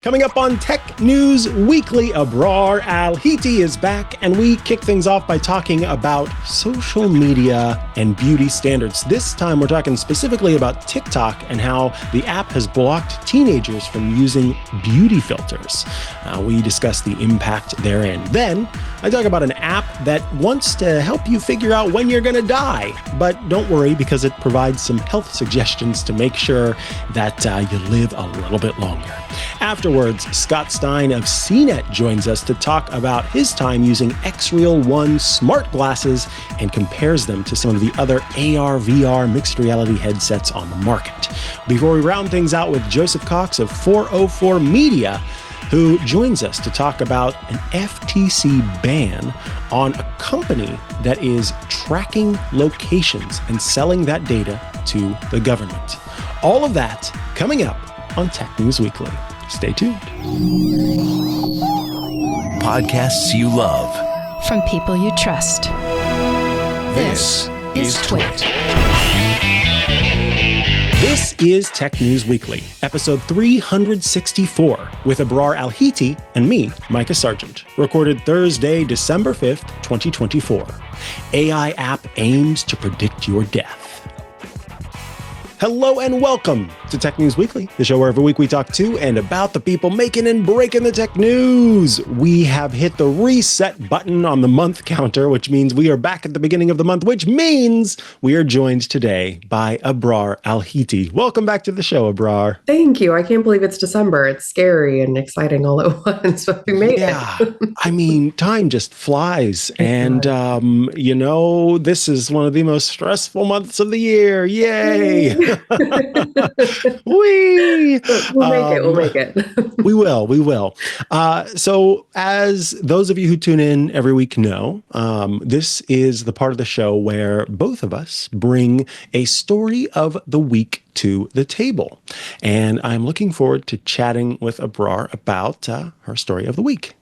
Coming up on Tech News Weekly, Abrar Al-Heeti is back, and we kick things off by talking about social media and beauty standards. This time, we're talking specifically about TikTok and how the app has blocked teenagers from using beauty filters. We discuss the impact therein. Then, I talk about an app that wants to help you figure out when you're going to die. But don't worry, because it provides some health suggestions to make sure that you live a little bit longer. Afterwards, Scott Stein of CNET joins us to talk about his time using Xreal One Smart Glasses and compares them to some of the other AR/VR mixed reality headsets on the market. Before we round things out with Joseph Cox of 404 Media, who joins us to talk about an FTC ban on a company that is tracking locations and selling that data to the government. All of that coming up on Tech News Weekly. Stay tuned. Podcasts you love. From people you trust. This is TWiT. This is Tech News Weekly, episode 364, with Abrar Al-Heeti and me, Mikah Sargent. Recorded Thursday, December 5th, 2024. AI app aims to predict your death. Hello and welcome to Tech News Weekly, the show where every week we talk to and about the people making and breaking the tech news. We have hit the reset button on the month counter, which means we are back at the beginning of the month, which means we are joined today by Abrar Al-Heeti. Welcome back to the show, Abrar. Thank you. I can't believe it's December. It's scary and exciting all at once, but we made it. I mean, time just flies. And, this is one of the most stressful months of the year. Yay! We'll make it. We will. So as those of you who tune in every week know, this is the part of the show where both of us bring a story of the week to the table. And I'm looking forward to chatting with Abrar about her story of the week.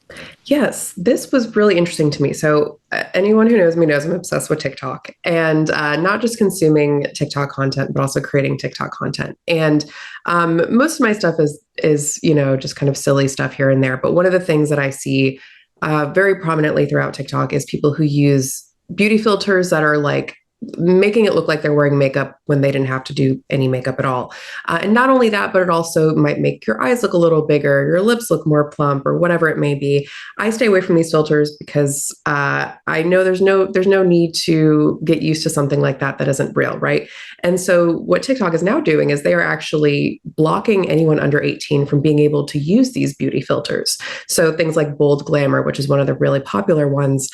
Yes, this was really interesting to me. So anyone who knows me knows I'm obsessed with TikTok, and not just consuming TikTok content, but also creating TikTok content. And most of my stuff is just kind of silly stuff here and there. But one of the things that I see very prominently throughout TikTok is people who use beauty filters that are like making it look like they're wearing makeup when they didn't have to do any makeup at all. And not only that, but it also might make your eyes look a little bigger, your lips look more plump, or whatever it may be. I stay away from these filters because I know there's no need to get used to something like that isn't real, right? And so what TikTok is now doing is they are actually blocking anyone under 18 from being able to use these beauty filters. So things like Bold Glamour, which is one of the really popular ones,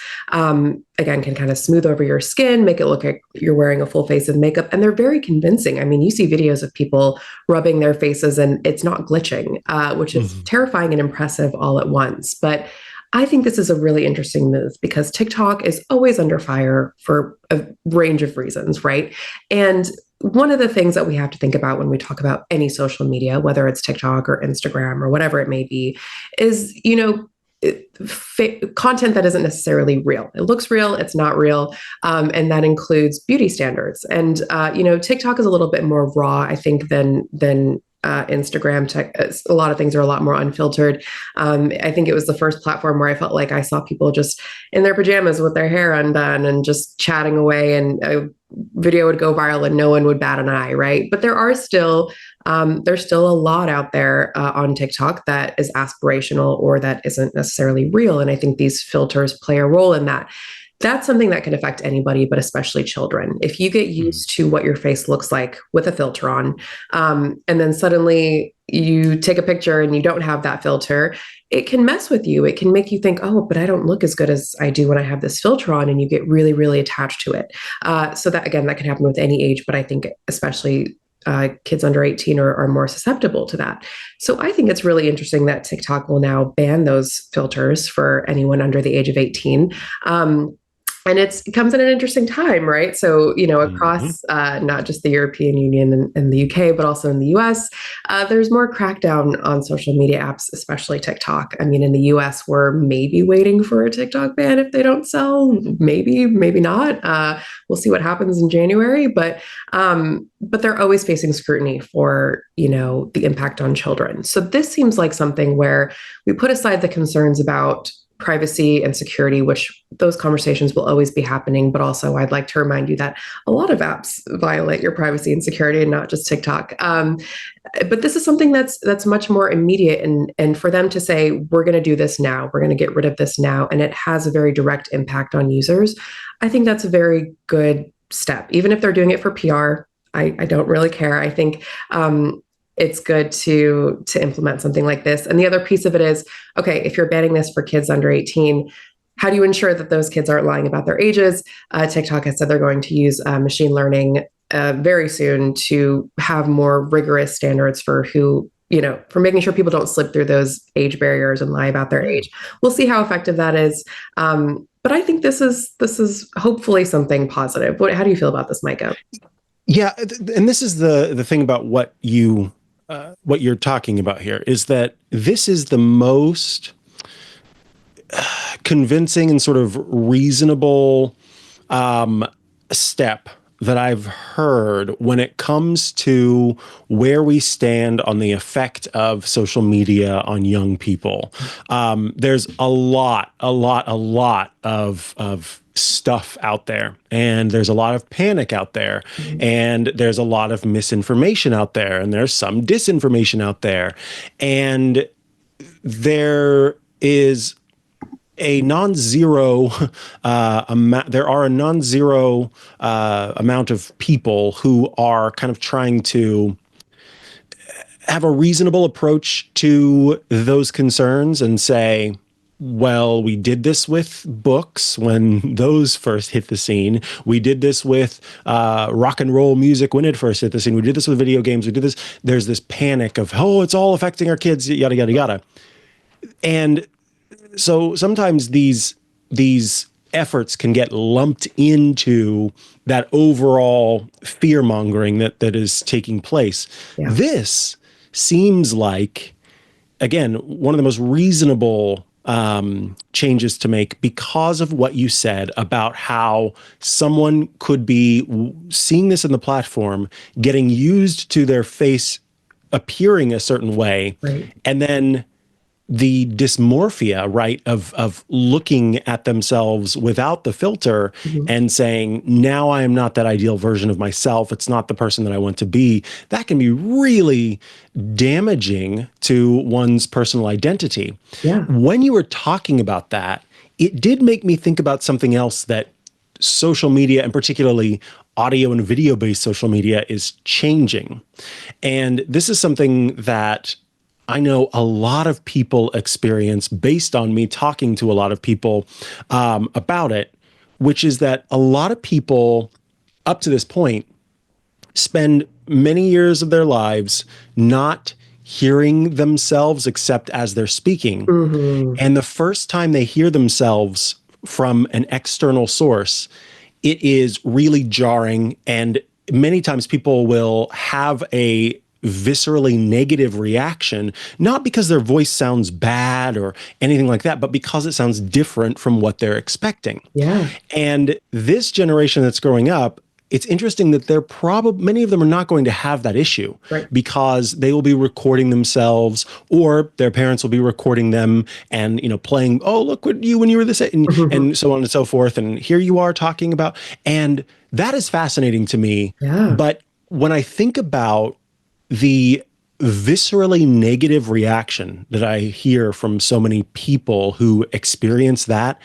again, can kind of smooth over your skin, make it look like you're wearing a full face of makeup. And they're very convincing. I mean, you see videos of people rubbing their faces and it's not glitching, which is terrifying and impressive all at once. But I think this is a really interesting move because TikTok is always under fire for a range of reasons, right? And one of the things that we have to think about when we talk about any social media, whether it's TikTok or Instagram or whatever it may be, is, content that isn't necessarily real. It looks real, it's not real, and that includes beauty standards. And TikTok is a little bit more raw, I think, than Instagram. A lot of things are a lot more unfiltered. I think it was the first platform where I felt like I saw people just in their pajamas with their hair undone and just chatting away, and a video would go viral and no one would bat an eye, right? But there's still a lot out there on TikTok that is aspirational or that isn't necessarily real. And I think these filters play a role in that. That's something that can affect anybody, but especially children. If you get used to what your face looks like with a filter on, and then suddenly you take a picture and you don't have that filter, it can mess with you. It can make you think, oh, but I don't look as good as I do when I have this filter on, and you get really, really attached to it. So that, again, that can happen with any age, but I think especially kids under 18 are more susceptible to that. So I think it's really interesting that TikTok will now ban those filters for anyone under the age of 18. it comes at an interesting time, right? So, Mm-hmm. across not just the European Union and the UK, but also in the US, there's more crackdown on social media apps, especially TikTok. I mean, in the US, we're maybe waiting for a TikTok ban if they don't sell. Maybe, maybe not. We'll see what happens in January. But they're always facing scrutiny for, the impact on children. So this seems like something where we put aside the concerns about privacy and security, which those conversations will always be happening. But also, I'd like to remind you that a lot of apps violate your privacy and security, and not just TikTok. But this is something that's much more immediate, and for them to say, we're going to do this now, we're going to get rid of this now, and it has a very direct impact on users. I think that's a very good step, even if they're doing it for PR. I don't really care. I think it's good to implement something like this. And the other piece of it is, okay, if you're banning this for kids under 18, how do you ensure that those kids aren't lying about their ages? TikTok has said they're going to use machine learning very soon to have more rigorous standards for for making sure people don't slip through those age barriers and lie about their age. We'll see how effective that is. But I think this is hopefully something positive. How do you feel about this, Mikah? Yeah, and this is the thing about what you're talking about here, is that this is the most convincing and sort of reasonable step that I've heard when it comes to where we stand on the effect of social media on young people. There's a lot of stuff out there, and there's a lot of panic out there, and there's a lot of misinformation out there, and there's some disinformation out there, and there is a non-zero amount. There are a non-zero amount of people who are kind of trying to have a reasonable approach to those concerns and say, well, we did this with books when those first hit the scene. We did this with rock and roll music when it first hit the scene. We did this with video games. We did this. There's this panic of, oh, it's all affecting our kids, yada, yada, yada. And so sometimes these efforts can get lumped into that overall fear-mongering that is taking place. Yeah. This seems like, again, one of the most reasonable changes to make, because of what you said about how someone could be seeing this in the platform, getting used to their face appearing a certain way, right, and then the dysmorphia, right, of looking at themselves without the filter, mm-hmm, and saying, now I am not that ideal version of myself. It's not the person that I want to be. That can be really damaging to one's personal identity. Yeah. When you were talking about that, it did make me think about something else that social media, and particularly audio and video-based social media, is changing. And this is something that I know a lot of people experience based on me talking to a lot of people about it, which is that a lot of people up to this point spend many years of their lives not hearing themselves except as they're speaking. Mm-hmm. And the first time they hear themselves from an external source, it is really jarring. And many times people will have a viscerally negative reaction, not because their voice sounds bad or anything like that, but because it sounds different from what they're expecting. Yeah. And this generation that's growing up, it's interesting that many of them are not going to have that issue, right, because they will be recording themselves, or their parents will be recording them and, playing, oh, look what when you were this age, and so on and so forth. And here you are talking about, and that is fascinating to me. Yeah. But when I think about the viscerally negative reaction that I hear from so many people who experience that,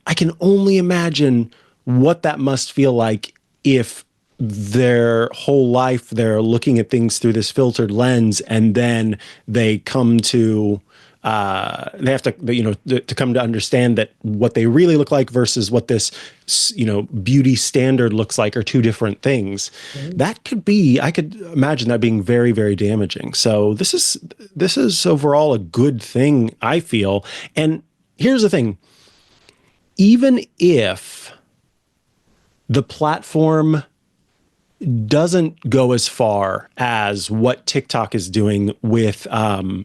I can only imagine what that must feel like if their whole life they're looking at things through this filtered lens, and then they come to they have to come to understand that what they really look like versus what this beauty standard looks like are two different things. Mm-hmm. That could be, I could imagine that being very, very damaging. So this is overall a good thing, I feel. And here's the thing, even if the platform doesn't go as far as what TikTok is doing with,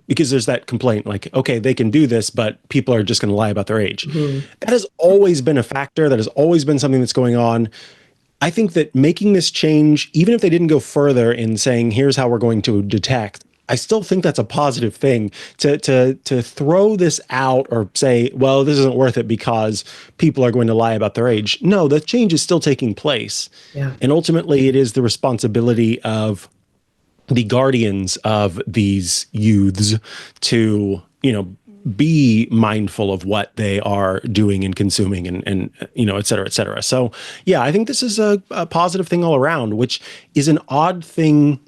because there's that complaint like, okay, they can do this, but people are just going to lie about their age. That has always been a factor. That has always been something that's going on. I think that making this change, even if they didn't go further in saying, here's how we're going to detect, I still think that's a positive thing to throw this out or say, well, this isn't worth it because people are going to lie about their age. No, the change is still taking place. Yeah. And ultimately, it is the responsibility of the guardians of these youths to, be mindful of what they are doing and consuming and et cetera, et cetera. So, yeah, I think this is a positive thing all around, which is an odd thing.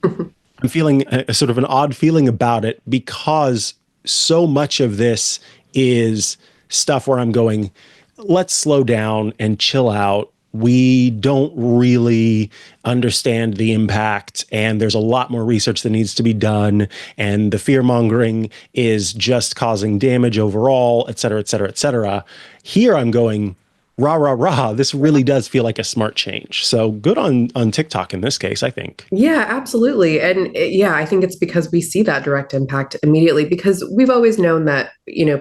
I'm feeling a sort of an odd feeling about it because so much of this is stuff where I'm going, let's slow down and chill out. We don't really understand the impact, and there's a lot more research that needs to be done, and the fear mongering is just causing damage overall, et cetera, et cetera, et cetera. Here I'm going, rah, rah, rah. This really does feel like a smart change. So good on TikTok in this case, I think. Yeah, absolutely. And yeah, I think it's because we see that direct impact immediately because we've always known that,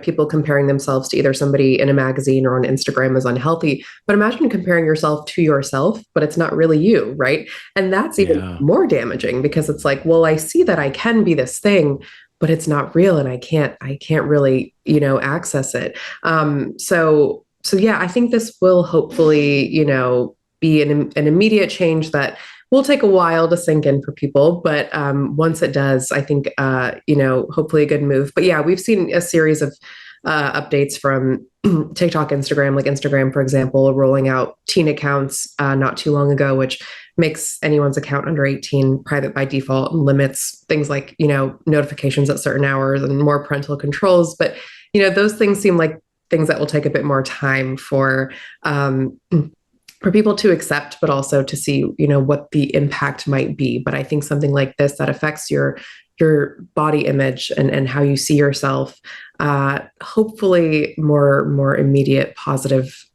people comparing themselves to either somebody in a magazine or on Instagram is unhealthy. But imagine comparing yourself to yourself, but it's not really you, right? And that's even more damaging because it's like, well, I see that I can be this thing, but it's not real and I can't really, access it. So yeah, I think this will hopefully, be an immediate change that will take a while to sink in for people. But once it does, I think, hopefully a good move. But yeah, we've seen a series of updates from TikTok, Instagram, like Instagram, for example, rolling out teen accounts not too long ago, which makes anyone's account under 18 private by default and limits things like, notifications at certain hours and more parental controls. But, those things seem like things that will take a bit more time for people to accept, but also to see, what the impact might be. But I think something like this that affects your body image and how you see yourself, hopefully more immediate positive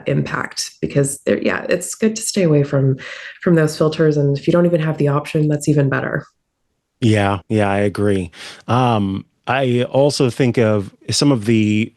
impact because it's good to stay away from those filters. And if you don't even have the option, that's even better. Yeah, I agree. I also think of some of the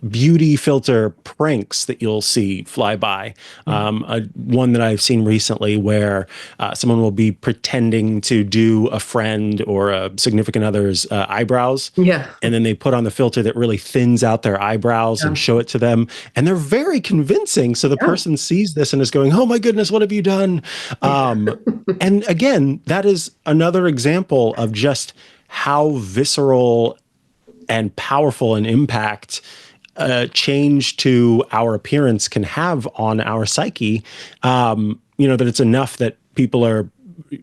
beauty filter pranks that you'll see fly by. One that I've seen recently where someone will be pretending to do a friend or a significant other's eyebrows. Yeah. And then they put on the filter that really thins out their eyebrows and show it to them. And they're very convincing. So the person sees this and is going, oh my goodness, what have you done? And again, that is another example of just how visceral and powerful an impact change to our appearance can have on our psyche, that it's enough that people are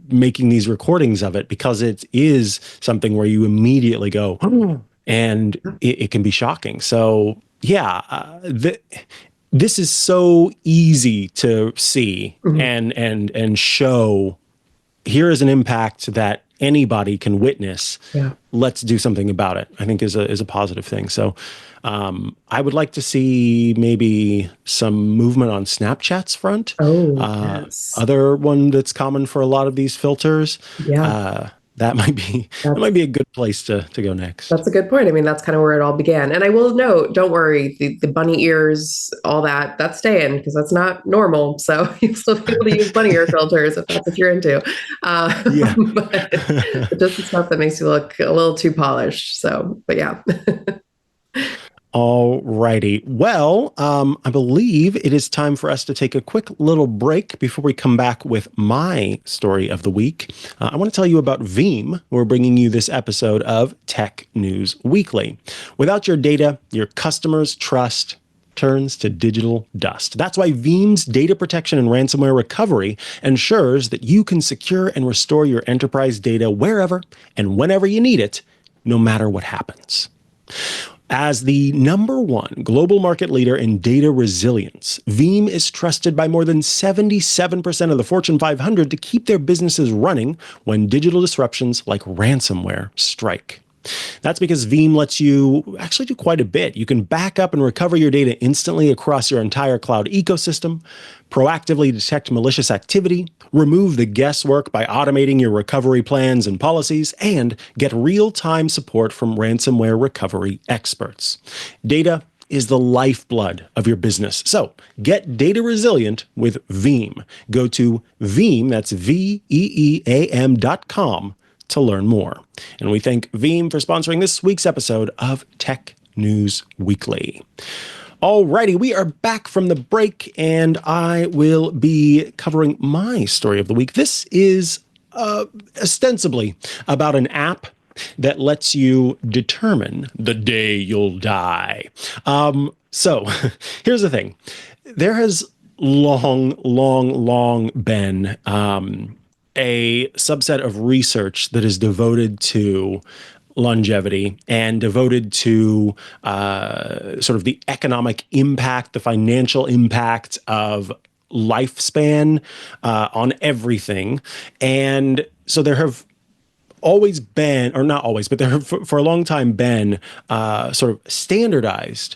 making these recordings of it because it is something where you immediately go, and it can be shocking. So this is so easy to see and show. Here is an impact that anybody can witness. Yeah. Let's do something about it, I think is a positive thing. So I would like to see maybe some movement on Snapchat's front. Yes. Other one that's common for a lot of these filters. Yeah. That might be a good place to go next. That's a good point. I mean, that's kind of where it all began. And I will note, don't worry, the bunny ears, all that's staying because that's not normal. So you still be able to use bunny ear filters if that's what you're into. But just the stuff that makes you look a little too polished. So, but yeah. All righty. Well, I believe it is time for us to take a quick little break before we come back with my story of the week. I want to tell you about Veeam. We're bringing you this episode of Tech News Weekly. Without your data, your customers' trust turns to digital dust. That's why Veeam's data protection and ransomware recovery ensures that you can secure and restore your enterprise data wherever and whenever you need it, no matter what happens. As the #1 global market leader in data resilience, Veeam is trusted by more than 77% of the Fortune 500 to keep their businesses running when digital disruptions like ransomware strike. That's because Veeam lets you actually do quite a bit. You can back up and recover your data instantly across your entire cloud ecosystem, proactively detect malicious activity, remove the guesswork by automating your recovery plans and policies, and get real-time support from ransomware recovery experts. Data is the lifeblood of your business. So get data resilient with Veeam. Go to Veeam, that's VEEAM.com to learn more. And we thank Veeam for sponsoring this week's episode of Tech News Weekly. Alrighty, we are back from the break, and I will be covering my story of the week. This is ostensibly about an app that lets you determine the day you'll die. So here's the thing. There has long been a subset of research that is devoted to longevity and devoted to sort of the economic impact, the financial impact of lifespan on everything. And so there have always been, or not always, but there have for a long time been sort of standardized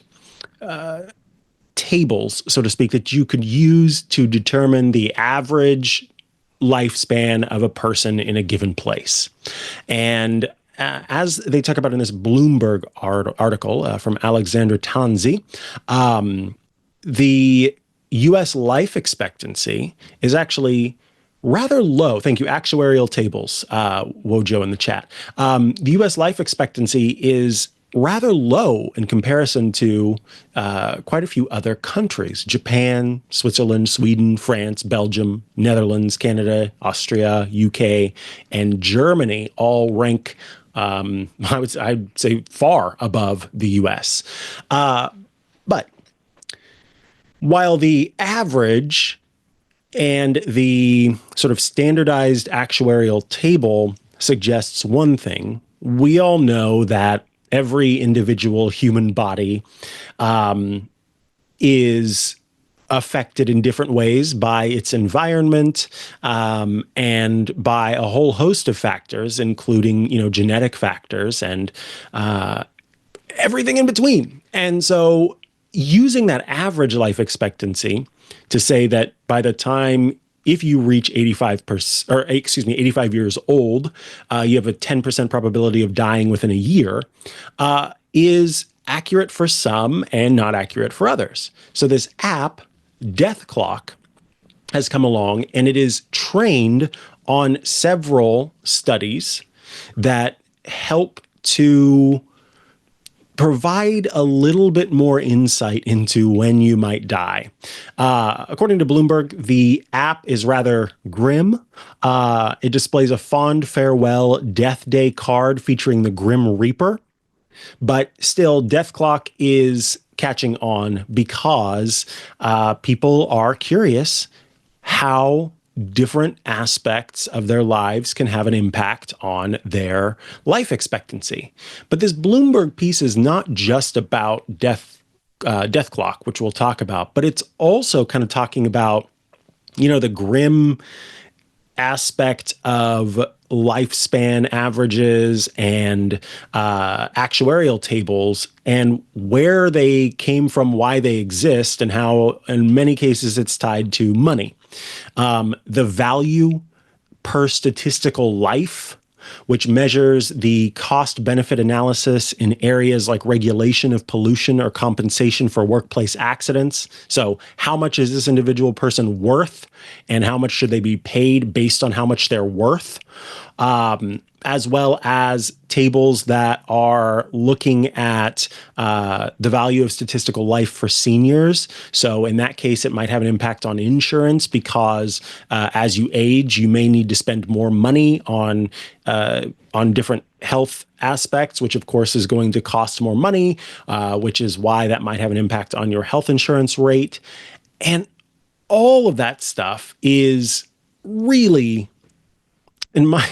tables, so to speak, that you could use to determine the average lifespan of a person in a given place. And as they talk about in this Bloomberg article from Alexandra Tanzi, the U.S. life expectancy is actually rather low. Thank you, actuarial tables, Wojo in the chat. The U.S. life expectancy is rather low in comparison to quite a few other countries. Japan, Switzerland, Sweden, France, Belgium, Netherlands, Canada, Austria, UK, and Germany all rank, I'd say, far above the US. But while the average and the sort of standardized actuarial table suggests one thing, we all know that every individual human body is affected in different ways by its environment and by a whole host of factors, including, genetic factors and everything in between. And so using that average life expectancy to say that by the time, if you reach 85 years old, you have a 10% probability of dying within a year, is accurate for some and not accurate for others. So this app, Death Clock, has come along, and it is trained on several studies that help to provide a little bit more insight into when you might die. According to Bloomberg, the app is rather grim. It displays a fond farewell Death Day card featuring the Grim Reaper. But still, Death Clock is catching on because people are curious how different aspects of their lives can have an impact on their life expectancy. But this Bloomberg piece is not just about Death Clock, which we'll talk about, but it's also kind of talking about, the grim aspect of lifespan averages and actuarial tables and where they came from, why they exist, and how in many cases it's tied to money. The value per statistical life, which measures the cost-benefit analysis in areas like regulation of pollution or compensation for workplace accidents. So how much is this individual person worth, and how much should they be paid based on how much they're worth? As well as tables that are looking at the value of statistical life for seniors. So in that case, it might have an impact on insurance because as you age, you may need to spend more money on different health aspects, which of course is going to cost more money, which is why that might have an impact on your health insurance rate. And all of that stuff is really, in my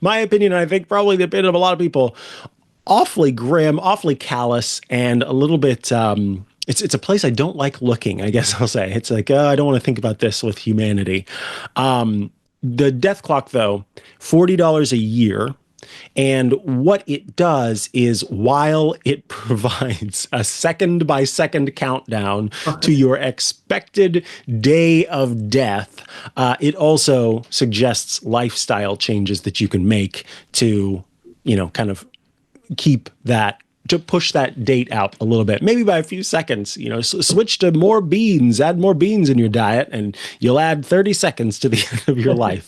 opinion, and I think probably the opinion of a lot of people, awfully grim, awfully callous, and a little bit, it's a place I don't like looking, I guess I'll say. It's like, I don't want to think about this with humanity. The Death Clock, though, $40 a year, And what it does is, while it provides a second by second countdown to your expected day of death, it also suggests lifestyle changes that you can make to, kind of keep that, to push that date out a little bit, maybe by a few seconds. Switch to more beans, add more beans in your diet, and you'll add 30 seconds to the end of your life.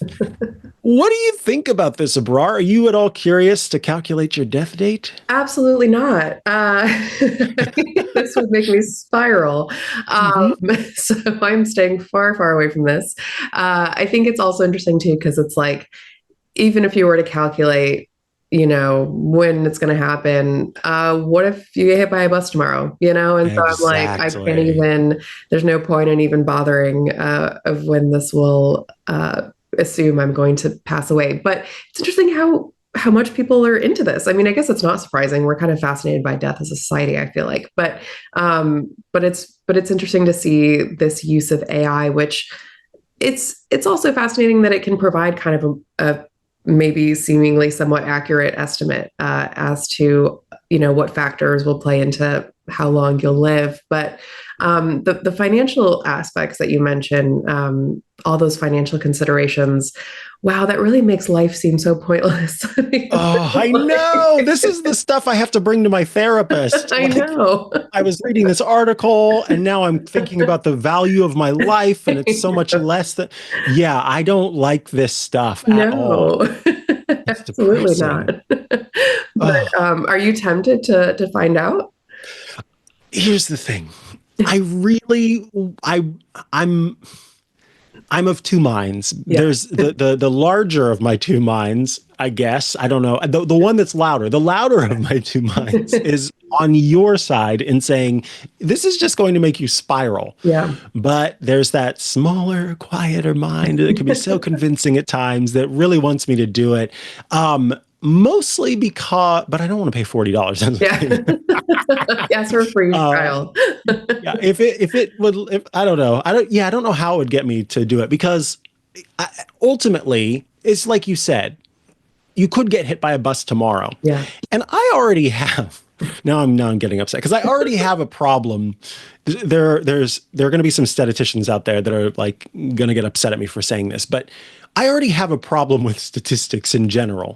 What do you think about this, Abrar? Are you at all curious to calculate your death date? Absolutely not. This would make me spiral. So I'm staying far, far away from this. I think it's also interesting too, because it's like, even if you were to calculate, when it's going to happen, what if you get hit by a bus tomorrow, And so I'm like, I can't even, there's no point in even bothering of when this will assume I'm going to pass away. But it's interesting how much people are into this. I mean, I guess it's not surprising. We're kind of fascinated by death as a society, I feel like. But it's interesting to see this use of AI, which it's also fascinating that it can provide kind of a maybe seemingly somewhat accurate estimate as to what factors will play into how long you'll live. But the financial aspects that you mentioned, all those financial considerations, wow, that really makes life seem so pointless. I know. This is the stuff I have to bring to my therapist. I know. I was reading this article and now I'm thinking about the value of my life, and it's so much less than, I don't like this stuff at all. Absolutely not. But are you tempted to find out? Here's the thing. I'm of two minds. Yeah. There's the larger of my two minds, I guess. I don't know. The one that's louder. The louder of my two minds is on your side in saying, this is just going to make you spiral. Yeah. But there's that smaller, quieter mind that can be so convincing at times that really wants me to do it. Mostly because, but I don't want to pay $40. Yeah. Yes, for a free trial. I don't know. I don't know how it would get me to do it, because ultimately, it's like you said, you could get hit by a bus tomorrow. Yeah. And I already have, now I'm getting upset because I already have a problem. There are going to be some statisticians out there that are like going to get upset at me for saying this, but I already have a problem with statistics in general,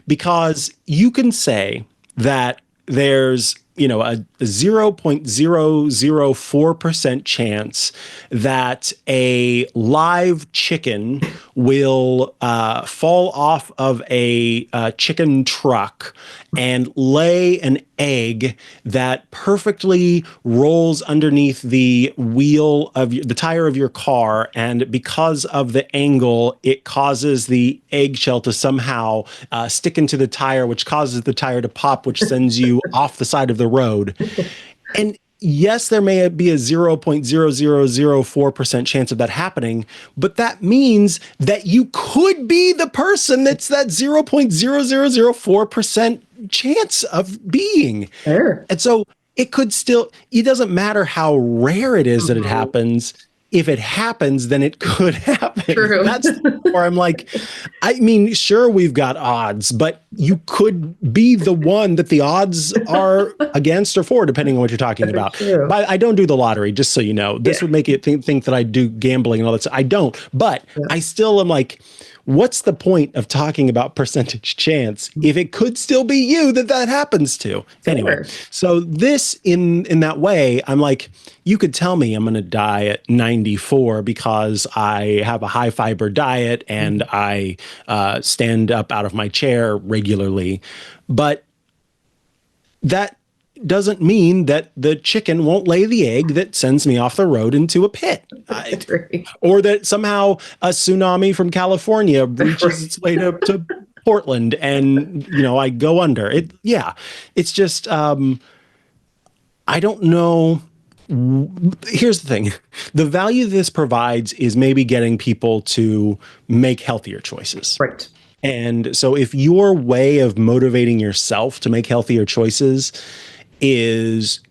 because you can say that there's, a 0.004% chance that a live chicken will fall off of a chicken truck and lay an egg that perfectly rolls underneath the wheel of the tire of your car, and because of the angle, it causes the eggshell to somehow stick into the tire, which causes the tire to pop, which sends you off the side of the road. And yes, there may be a 0.0004% chance of that happening, but that means that you could be the person that's that 0.0004% chance of being. Sure. And so it doesn't matter how rare it is that it happens. If it happens, then it could happen. True. That's where I'm like, I mean, sure, we've got odds, but you could be the one that the odds are against or for, depending on what you're talking about. True. But I don't do the lottery, just so you know. This would make it think that I do gambling and all that stuff. I don't, but I still am like, what's the point of talking about percentage chance if it could still be you that happens to? Anyway, so this in that way, I'm like, you could tell me I'm going to die at 94 because I have a high fiber diet and I stand up out of my chair regularly. But that doesn't mean that the chicken won't lay the egg that sends me off the road into a pit. Or that somehow a tsunami from California reaches its way to Portland and, I go under it. Yeah. It's just, I don't know. Here's the thing. The value this provides is maybe getting people to make healthier choices. Right. And so if your way of motivating yourself to make healthier choices is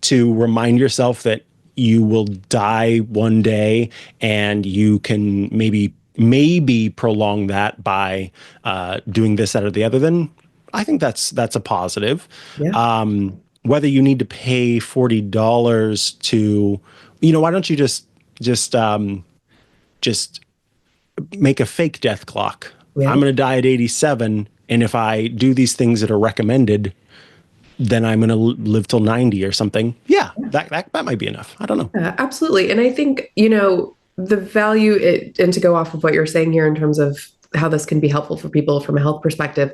to remind yourself that you will die one day and you can maybe maybe prolong that by doing this, that, or the other, then I think that's a positive. Yeah. Whether you need to pay $40 to, why don't you just make a fake death clock? Yeah. I'm going to die at 87, and if I do these things that are recommended, then I'm going to live till 90 or something. Yeah, that might be enough. I don't know. Yeah, absolutely. And I think, the value and to go off of what you're saying here in terms of how this can be helpful for people from a health perspective,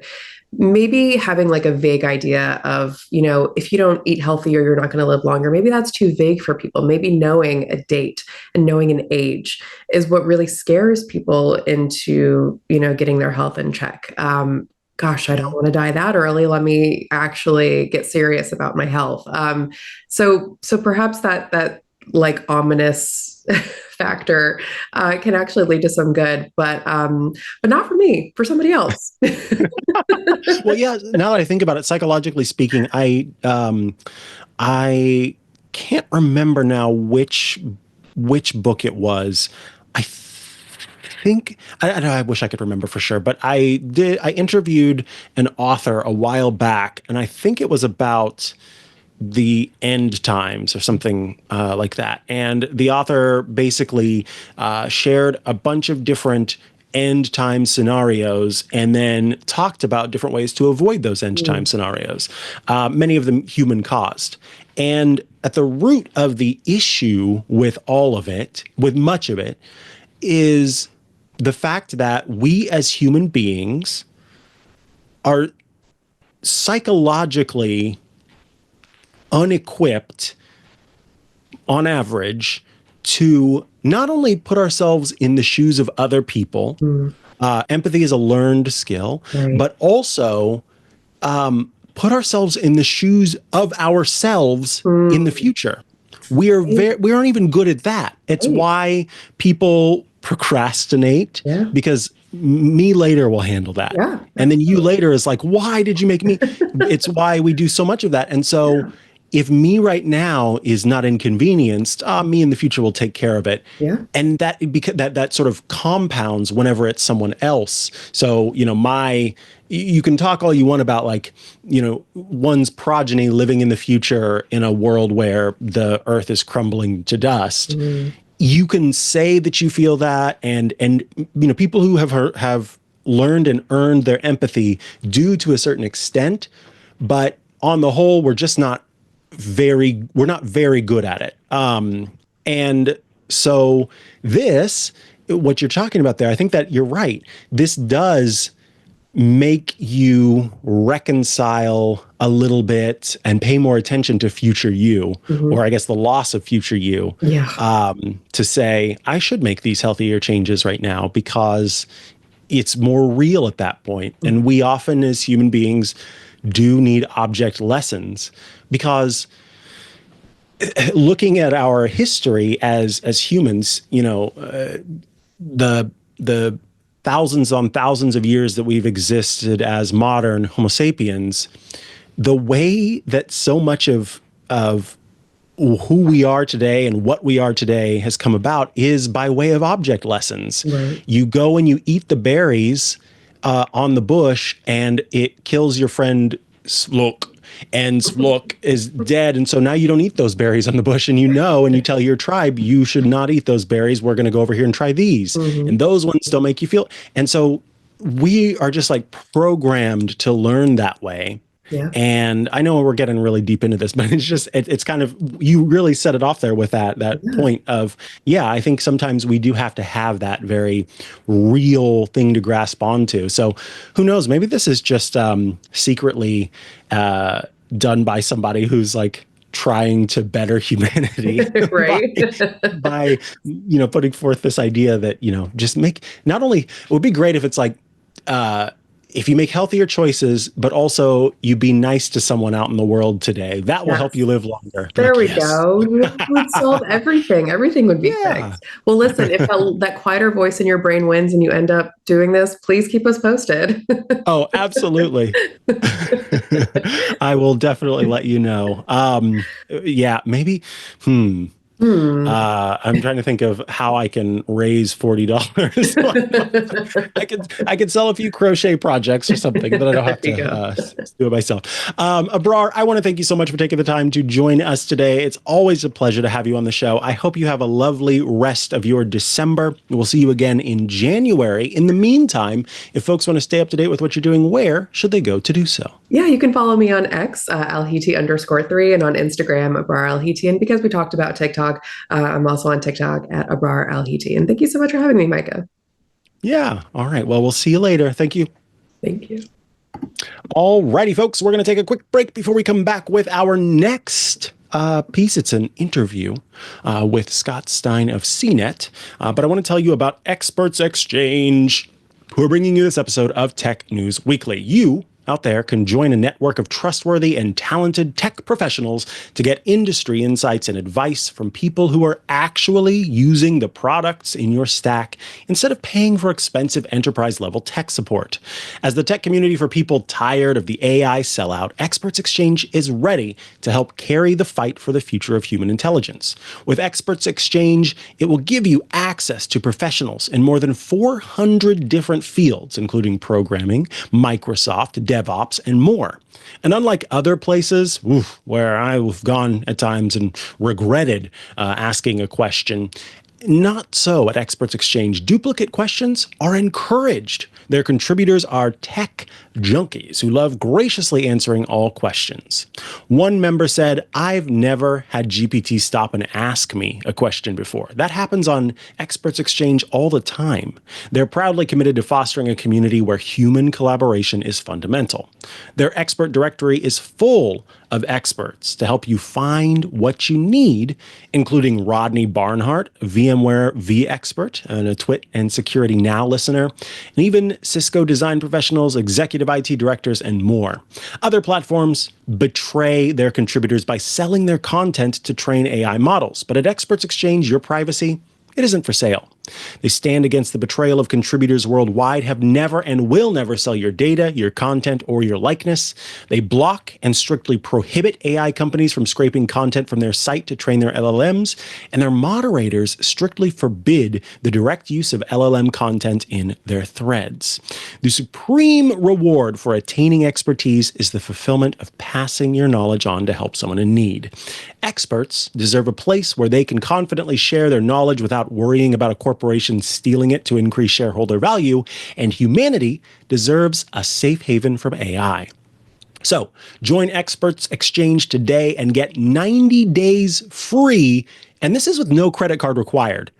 maybe having like a vague idea of, if you don't eat healthier, you're not going to live longer. Maybe that's too vague for people. Maybe knowing a date and knowing an age is what really scares people into, getting their health in check. Gosh, I don't want to die that early. Let me actually get serious about my health. So perhaps that like ominous factor can actually lead to some good, but not for me, for somebody else. Well, yeah. Now that I think about it, psychologically speaking, I can't remember now which book it was. I wish I could remember for sure, but I interviewed an author a while back, and I think it was about the end times or something like that. And the author basically shared a bunch of different end time scenarios and then talked about different ways to avoid those end time scenarios, many of them human caused. And at the root of the issue with all of it, with much of it, is the fact that we as human beings are psychologically unequipped on average to not only put ourselves in the shoes of other people, empathy is a learned skill, Right. but also put ourselves in the shoes of ourselves in the future. We aren't even good at that. It's why people procrastinate, because me later will handle that. Yeah. And then you later is like, why did you make me? It's why we do so much of that. And so if me right now is not inconvenienced, me in the future will take care of it. Yeah. And that sort of compounds whenever it's someone else. So, you can talk all you want about one's progeny living in the future in a world where the earth is crumbling to dust. You can say that you feel that, and people who have learned and earned their empathy do to a certain extent, but on the whole, we're not very good at it. And so what you're talking about there, I think that you're right. This does make you reconcile a little bit and pay more attention to future you, or I guess the loss of future you, to say, I should make these healthier changes right now because it's more real at that point. And we often as human beings do need object lessons, because looking at our history as humans, the thousands on thousands of years that we've existed as modern Homo sapiens, the way that so much of who we are today and what we are today has come about is by way of object lessons. Right. You go and you eat the berries on the bush, and it kills your friend Slok. And Slok is dead, and so now you don't eat those berries on the bush, and you tell your tribe, you should not eat those berries. We're going to go over here and try these. And those ones don't make you feel. And so we are just like programmed to learn that way. Yeah. And I know we're getting really deep into this, but it's just, it's kind of, you really set it off there with that point of, I think sometimes we do have to have that very real thing to grasp onto. So who knows, maybe this is just secretly done by somebody who's like trying to better humanity Right. by putting forth this idea that, just make, not only, it would be great if it's like, if you make healthier choices, but also you be nice to someone out in the world today, that will help you live longer. There we go. It would solve everything. Everything would be fixed. Well, listen, if that quieter voice in your brain wins and you end up doing this, please keep us posted. Oh, absolutely. I will definitely let you know. Maybe, I'm trying to think of how I can raise $40. I could sell a few crochet projects or something that I don't have to do it myself. Abrar, I want to thank you so much for taking the time to join us today. It's always a pleasure to have you on the show. I hope you have a lovely rest of your December. We'll see you again in January. In the meantime, if folks want to stay up to date with what you're doing, where should they go to do so? Yeah, you can follow me on X, Al-Heeti_3, and on Instagram, Abrar Al-Heeti. And because we talked about TikTok, I'm also on TikTok at Abrar Al-Heeti. And thank you so much for having me, Mikah. Yeah. All right. Well, we'll see you later. Thank you. Thank you. All righty, folks. We're going to take a quick break before we come back with our next piece. It's an interview with Scott Stein of CNET. But I want to tell you about Experts Exchange, who are bringing you this episode of Tech News Weekly. You out there can join a network of trustworthy and talented tech professionals to get industry insights and advice from people who are actually using the products in your stack instead of paying for expensive enterprise-level tech support. As the tech community for people tired of the AI sellout, Experts Exchange is ready to help carry the fight for the future of human intelligence. With Experts Exchange, it will give you access to professionals in more than 400 different fields, including programming, Microsoft, DevOps, and more. And unlike other places where I've gone at times and regretted asking a question, not so at Experts Exchange. Duplicate questions are encouraged. Their contributors are tech junkies who love graciously answering all questions. One member said, "I've never had GPT stop and ask me a question before." That happens on Experts Exchange all the time. They're proudly committed to fostering a community where human collaboration is fundamental. Their expert directory is full of experts to help you find what you need, including Rodney Barnhart, VMware vExpert, and a TWiT and Security Now listener, and even Cisco design professionals, executive IT directors, and more. Other platforms betray their contributors by selling their content to train AI models, but at Experts Exchange, your privacy, it isn't for sale. They stand against the betrayal of contributors worldwide, have never and will never sell your data, your content, or your likeness. They block and strictly prohibit AI companies from scraping content from their site to train their LLMs, and their moderators strictly forbid the direct use of LLM content in their threads. The supreme reward for attaining expertise is the fulfillment of passing your knowledge on to help someone in need. Experts deserve a place where they can confidently share their knowledge without worrying about a corporation stealing it to increase shareholder value, and humanity deserves a safe haven from AI. So join Experts Exchange today and get 90 days free, and this is with no credit card required.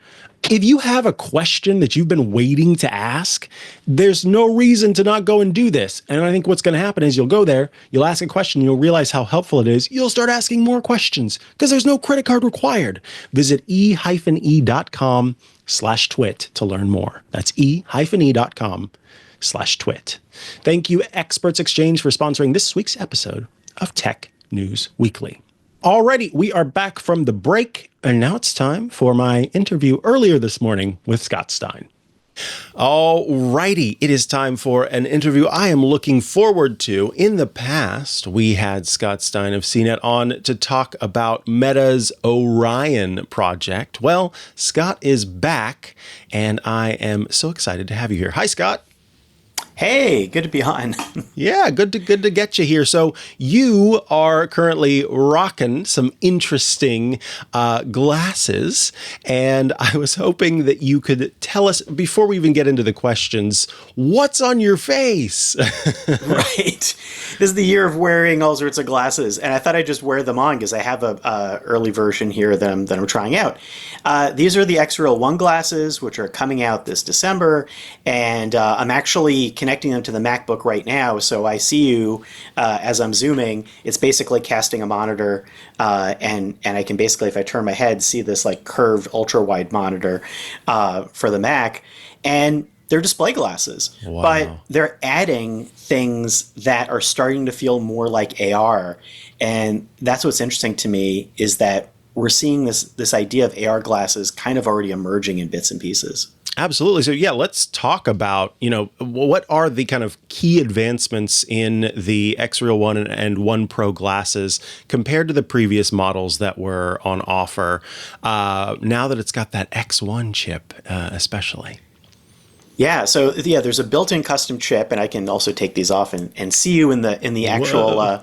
If you have a question that you've been waiting to ask, there's no reason to not go and do this. And I think what's going to happen is you'll go there, you'll ask a question, you'll realize how helpful it is. You'll start asking more questions because there's no credit card required. Visit e-e.com/twit to learn more. That's e-e.com/twit. Thank you, Experts Exchange, for sponsoring this week's episode of Tech News Weekly. Alrighty, we are back from the break, and now it's time for my interview earlier this morning with Scott Stein. Alrighty, it is time for an interview I am looking forward to. In the past, we had Scott Stein of CNET on to talk about Meta's Orion project. Well, Scott is back, and I am so excited to have you here. Hi, Scott. Hey, good to be on. Yeah, good to get you here. So you are currently rocking some interesting glasses, and I was hoping that you could tell us, before we even get into the questions, what's on your face? Right. This is the year of wearing all sorts of glasses, and I thought I'd just wear them on because I have a early version here that I'm trying out. These are the Xreal One glasses, which are coming out this December, and I'm actually connecting them to the MacBook right now, so I see you as I'm zooming. It's basically casting a monitor, and I can basically, if I turn my head, see this like curved ultra-wide monitor for the Mac, and they're display glasses. Wow. But they're adding things that are starting to feel more like AR, and that's what's interesting to me, is that we're seeing this idea of AR glasses kind of already emerging in bits and pieces. Absolutely. So yeah, let's talk about, what are the kind of key advancements in the Xreal One and One Pro glasses compared to the previous models that were on offer, now that it's got that X1 chip, especially. Yeah, so there's a built-in custom chip, and I can also take these off and see you in the actual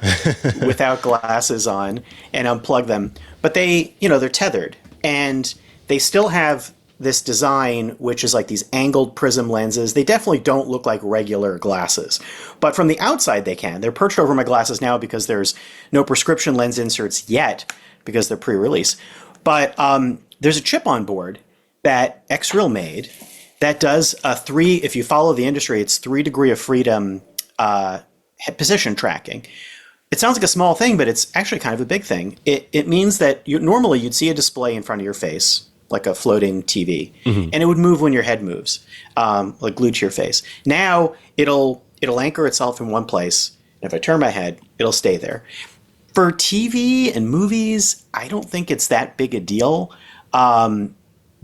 without glasses on and unplug them. But they're tethered, and they still have this design, which is like these angled prism lenses. They definitely don't look like regular glasses, but from the outside they can. They're perched over my glasses now because there's no prescription lens inserts yet because they're pre-release. But there's a chip on board that Xreal made that does if you follow the industry, it's 3 degree of freedom position tracking. It sounds like a small thing, but it's actually kind of a big thing. It means that normally you'd see a display in front of your face, like a floating TV, and it would move when your head moves, like glued to your face. Now it'll anchor itself in one place, and if I turn my head, it'll stay there. For TV and movies, I don't think it's that big a deal.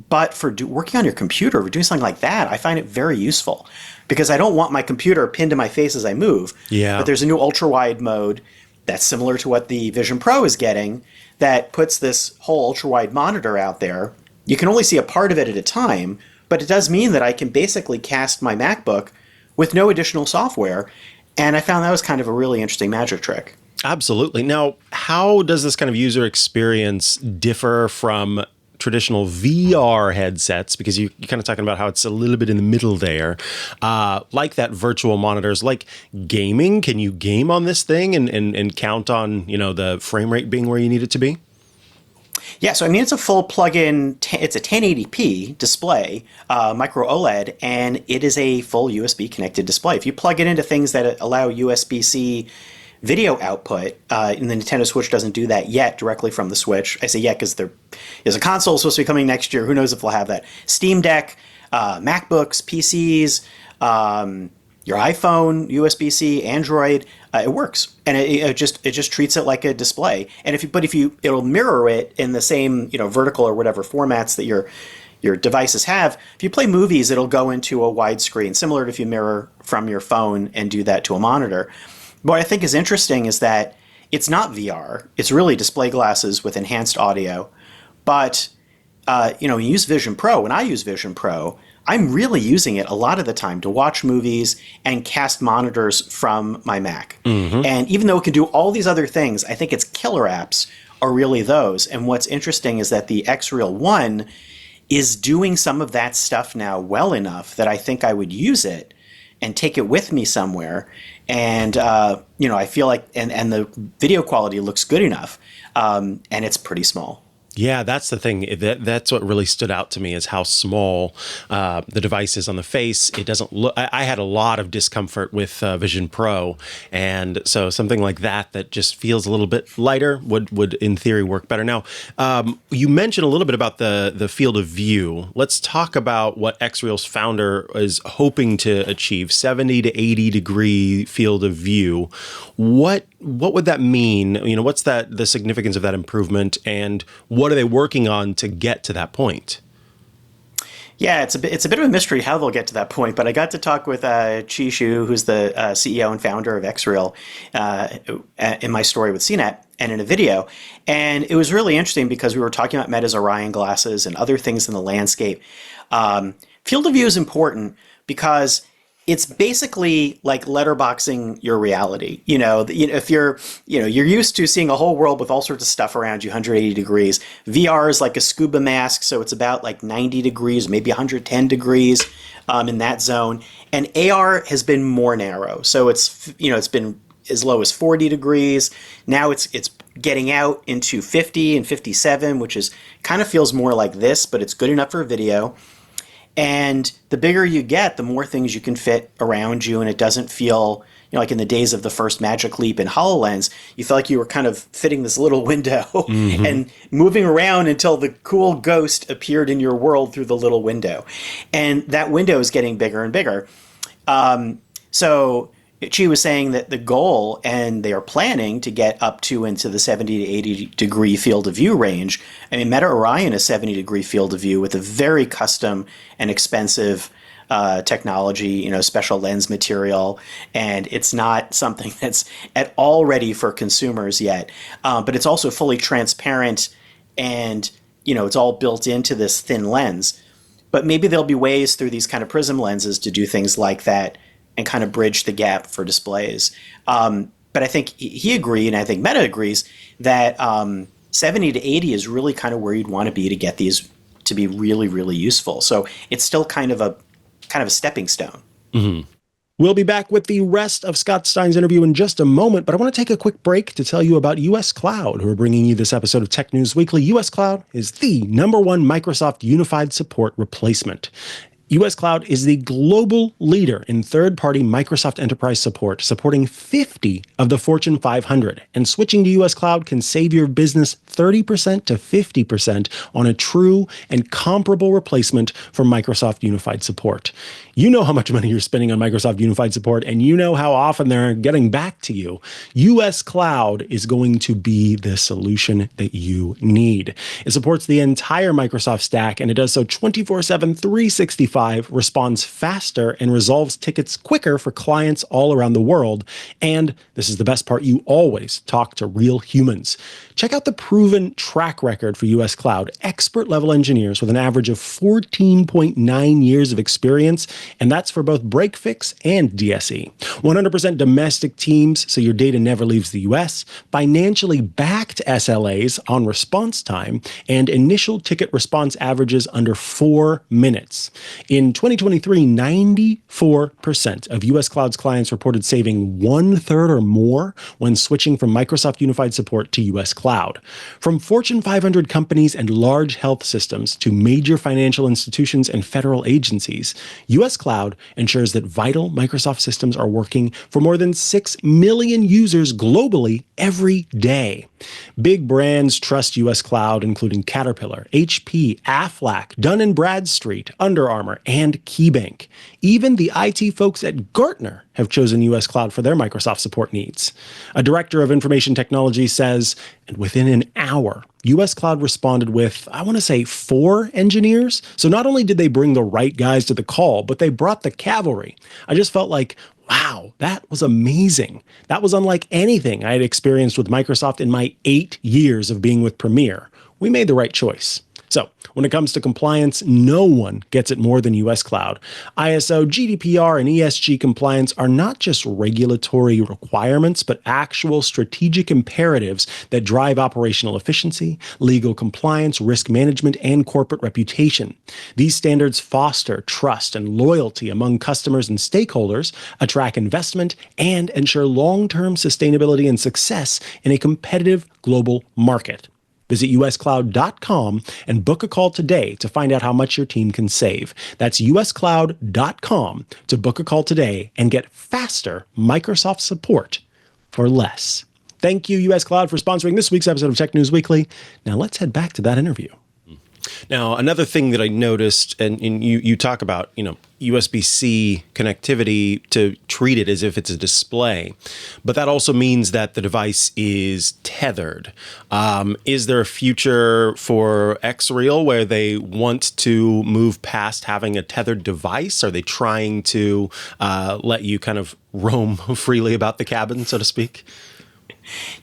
But for working on your computer, or doing something like that, I find it very useful because I don't want my computer pinned to my face as I move. Yeah. But there's a new ultra-wide mode that's similar to what the Vision Pro is getting that puts this whole ultra-wide monitor out there. You can only see a part of it at a time, but it does mean that I can basically cast my MacBook with no additional software. And I found that was kind of a really interesting magic trick. Absolutely. Now, how does this kind of user experience differ from traditional VR headsets? Because you're kind of talking about how it's a little bit in the middle there, like that virtual monitors, like gaming. Can you game on this thing and count on, the frame rate being where you need it to be? Yeah, so I mean, it's a full plug-in, it's a 1080p display, micro OLED, and it is a full USB connected display. If you plug it into things that allow USB-C video output, and the Nintendo Switch doesn't do that yet directly from the Switch. I say yet because there's a console supposed to be coming next year. Who knows if we'll have that. Steam Deck, MacBooks, PCs, your iPhone, USB-C, Android, it works, and it just treats it like a display. And it'll mirror it in the same vertical or whatever formats that your devices have. If you play movies, it'll go into a widescreen, similar to if you mirror from your phone and do that to a monitor. What I think is interesting is that it's not VR. It's really display glasses with enhanced audio. But you use Vision Pro. When I use Vision Pro, I'm really using it a lot of the time to watch movies and cast monitors from my Mac. And even though it can do all these other things, I think its killer apps are really those. And what's interesting is that the Xreal One is doing some of that stuff now well enough that I think I would use it and take it with me somewhere. And, I feel like, and the video quality looks good enough, and it's pretty small. Yeah, that's the thing. That's what really stood out to me is how small the device is on the face. It doesn't look. I had a lot of discomfort with Vision Pro, and so something like that just feels a little bit lighter would in theory work better. Now, you mentioned a little bit about the field of view. Let's talk about what Xreal's founder is hoping to achieve: 70 to 80 degree field of view. What would that mean? What's the significance of that improvement, and what are they working on to get to that point? Yeah, it's a bit of a mystery how they'll get to that point, but I got to talk with Chi Xu, who's the CEO and founder of Xreal, in my story with CNET and in a video. And it was really interesting because we were talking about Meta's Orion glasses and other things in the landscape. Field of view is important because it's basically like letterboxing your reality. If you're used to seeing a whole world with all sorts of stuff around you, 180 degrees. VR is like a scuba mask, so it's about like 90 degrees, maybe 110 degrees in that zone. And AR has been more narrow, so it's been as low as 40 degrees. Now it's getting out into 50 and 57, which is kind of feels more like this, but it's good enough for video. And the bigger you get, the more things you can fit around you, and it doesn't feel, like in the days of the first Magic Leap and HoloLens, you felt like you were kind of fitting this little window and moving around until the cool ghost appeared in your world through the little window. And that window is getting bigger and bigger. So Chi was saying that the goal, and they are planning to get up to into the 70 to 80 degree field of view range. I mean, Meta Orion is 70 degree field of view with a very custom and expensive technology, special lens material, and it's not something that's at all ready for consumers yet. But it's also fully transparent, and it's all built into this thin lens. But maybe there'll be ways through these kind of prism lenses to do things like that and kind of bridge the gap for displays. But I think he agreed, and I think Meta agrees, that 70 to 80 is really kind of where you'd want to be to get these to be really, really useful. So it's still kind of a stepping stone. Mm-hmm. We'll be back with the rest of Scott Stein's interview in just a moment, but I want to take a quick break to tell you about US Cloud, who are bringing you this episode of Tech News Weekly. US Cloud is the #1 Microsoft Unified Support replacement. US Cloud is the global leader in third-party Microsoft Enterprise support, supporting 50 of the Fortune 500. And switching to US Cloud can save your business 30% to 50% on a true and comparable replacement for Microsoft Unified Support. You know how much money you're spending on Microsoft Unified Support, and you know how often they're getting back to you. US Cloud is going to be the solution that you need. It supports the entire Microsoft stack, and it does so 24/7, 365, responds faster, and resolves tickets quicker for clients all around the world. And this is the best part, you always talk to real humans. Check out the proven track record for US Cloud. Expert-level engineers with an average of 14.9 years of experience, and that's for both break-fix and DSE. 100% domestic teams, so your data never leaves the US. Financially backed SLAs on response time, and initial ticket response averages under 4 minutes. In 2023, 94% of US Cloud's clients reported saving 1/3 or more when switching from Microsoft Unified Support to US Cloud. From Fortune 500 companies and large health systems to major financial institutions and federal agencies, US Cloud ensures that vital Microsoft systems are working for more than 6 million users globally every day. Big brands trust US Cloud, including Caterpillar, HP, Aflac, Dun & Bradstreet, Under Armour, and KeyBank. Even the IT folks at Gartner have chosen US Cloud for their Microsoft support needs. A director of information technology says, and within an hour, US Cloud responded with, I want to say, 4 engineers. So not only did they bring the right guys to the call, but they brought the cavalry. I just felt like, wow, that was amazing. That was unlike anything I had experienced with Microsoft in my 8 years of being with Premier. We made the right choice. So when it comes to compliance, no one gets it more than US Cloud. ISO, GDPR, and ESG compliance are not just regulatory requirements, but actual strategic imperatives that drive operational efficiency, legal compliance, risk management, and corporate reputation. These standards foster trust and loyalty among customers and stakeholders, attract investment, and ensure long-term sustainability and success in a competitive global market. Visit uscloud.com and book a call today to find out how much your team can save. That's uscloud.com to book a call today and get faster Microsoft support for less. Thank you, US Cloud, for sponsoring this week's episode of Tech News Weekly. Now let's head back to that interview. Now, another thing that I noticed, and you talk about, USB-C connectivity to treat it as if it's a display, but that also means that the device is tethered. Is there a future for Xreal where they want to move past having a tethered device? Are they trying to let you kind of roam freely about the cabin, so to speak?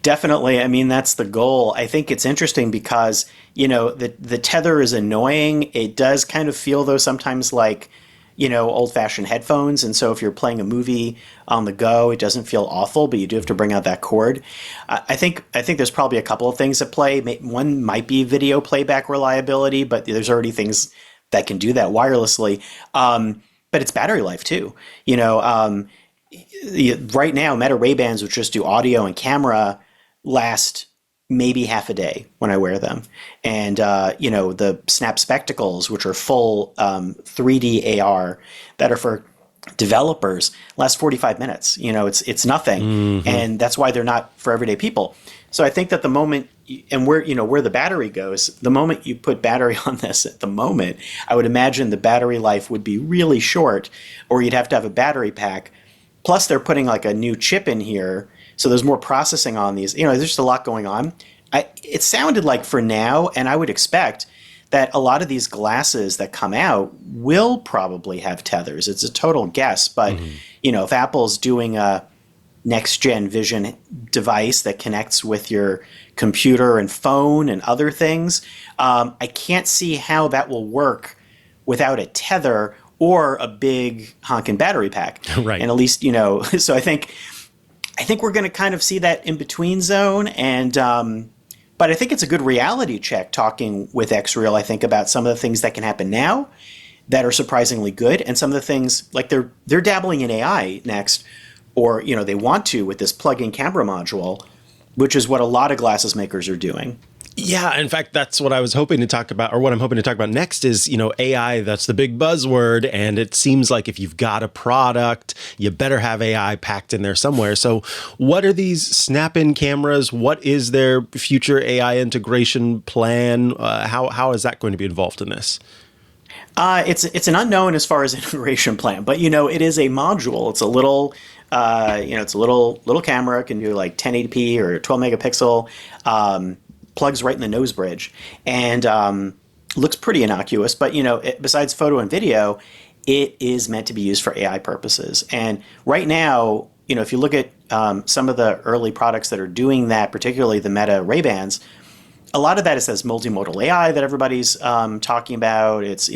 Definitely. I mean, that's the goal. I think it's interesting because, the tether is annoying. It does kind of feel, though, sometimes like, old-fashioned headphones. And so if you're playing a movie on the go, it doesn't feel awful, but you do have to bring out that cord. I think there's probably a couple of things at play. One might be video playback reliability, but there's already things that can do that wirelessly. But it's battery life, too. Right now, Meta Ray-Bans, which just do audio and camera, last maybe half a day when I wear them. And, the Snap Spectacles, which are full 3D AR that are for developers, last 45 minutes. It's nothing. Mm-hmm. And that's why they're not for everyday people. So I think that the moment, and where the battery goes, the moment you put battery on this at the moment, I would imagine the battery life would be really short, or you'd have to have a battery pack. Plus, they're putting like a new chip in here, so there's more processing on these. There's just a lot going on. It sounded like for now, and I would expect that a lot of these glasses that come out will probably have tethers. It's a total guess, but if Apple's doing a next-gen vision device that connects with your computer and phone and other things, I can't see how that will work without a tether or a big honking battery pack. Right. And at least, so I think we're going to kind of see that in-between zone. And but I think it's a good reality check talking with Xreal, I think, about some of the things that can happen now that are surprisingly good, and some of the things, like they're dabbling in AI next, or they want to with this plug-in camera module, which is what a lot of glasses makers are doing. Yeah, in fact, that's what I was hoping to talk about, or what I'm hoping to talk about next is, AI, that's the big buzzword, and it seems like if you've got a product, you better have AI packed in there somewhere. So what are these snap-in cameras? What is their future AI integration plan? How is that going to be involved in this? It's an unknown as far as integration plan, but it is a module. It's a little it's a little camera, can do like 1080p or 12 megapixel, plugs right in the nose bridge, and looks pretty innocuous. But besides photo and video, it is meant to be used for AI purposes. And right now, if you look at some of the early products that are doing that, particularly the Meta Ray-Bans, a lot of that is this multimodal AI that everybody's talking about. It's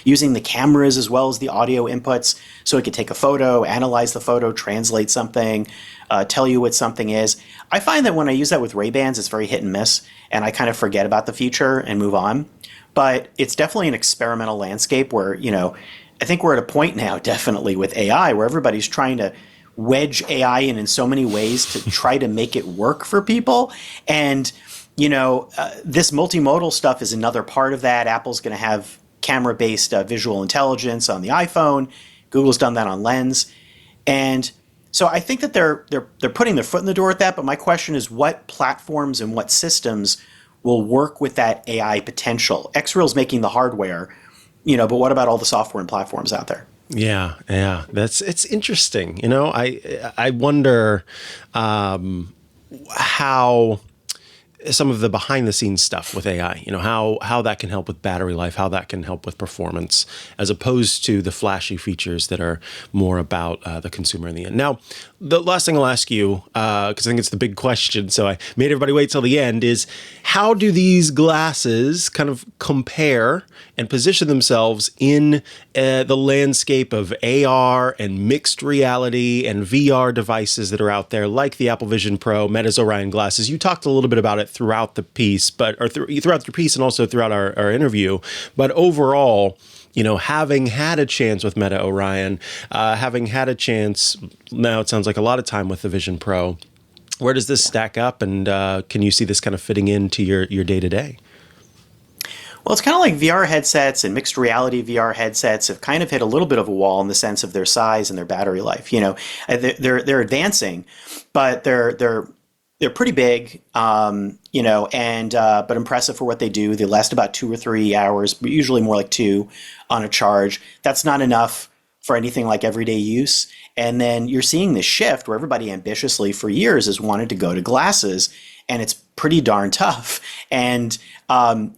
using the cameras as well as the audio inputs, so it could take a photo, analyze the photo, translate something, tell you what something is. I find that when I use that with Ray-Bans, it's very hit and miss, and I kind of forget about the feature and move on. But it's definitely an experimental landscape where I think we're at a point now, definitely with AI, where everybody's trying to wedge AI in so many ways to try to make it work for people. And this multimodal stuff is another part of that. Apple's going to have camera-based visual intelligence on the iPhone. Google's done that on Lens. And so I think that they're putting their foot in the door at that. But my question is, what platforms and what systems will work with that AI potential? Xreal's making the hardware, but what about all the software and platforms out there? Yeah, it's interesting. I wonder how some of the behind the scenes stuff with AI, how that can help with battery life, how that can help with performance, as opposed to the flashy features that are more about the consumer in the end. Now, the last thing I'll ask you, because I think it's the big question, so I made everybody wait till the end, is how do these glasses kind of compare and position themselves in the landscape of AR and mixed reality and VR devices that are out there, like the Apple Vision Pro, Meta's Orion glasses? You talked a little bit about it throughout the piece, throughout the piece and also throughout our interview. But overall, having had a chance with Meta Orion, having had a chance, now it sounds like a lot of time with the Vision Pro, where does this stack up, and can you see this kind of fitting into your day-to-day? Well, it's kind of like VR headsets and mixed reality VR headsets have kind of hit a little bit of a wall in the sense of their size and their battery life. They're advancing, but they're pretty big, and but impressive for what they do. They last about 2 or 3 hours, but usually more like 2 on a charge. That's not enough for anything like everyday use. And then you're seeing this shift where everybody ambitiously for years has wanted to go to glasses, and it's pretty darn tough. And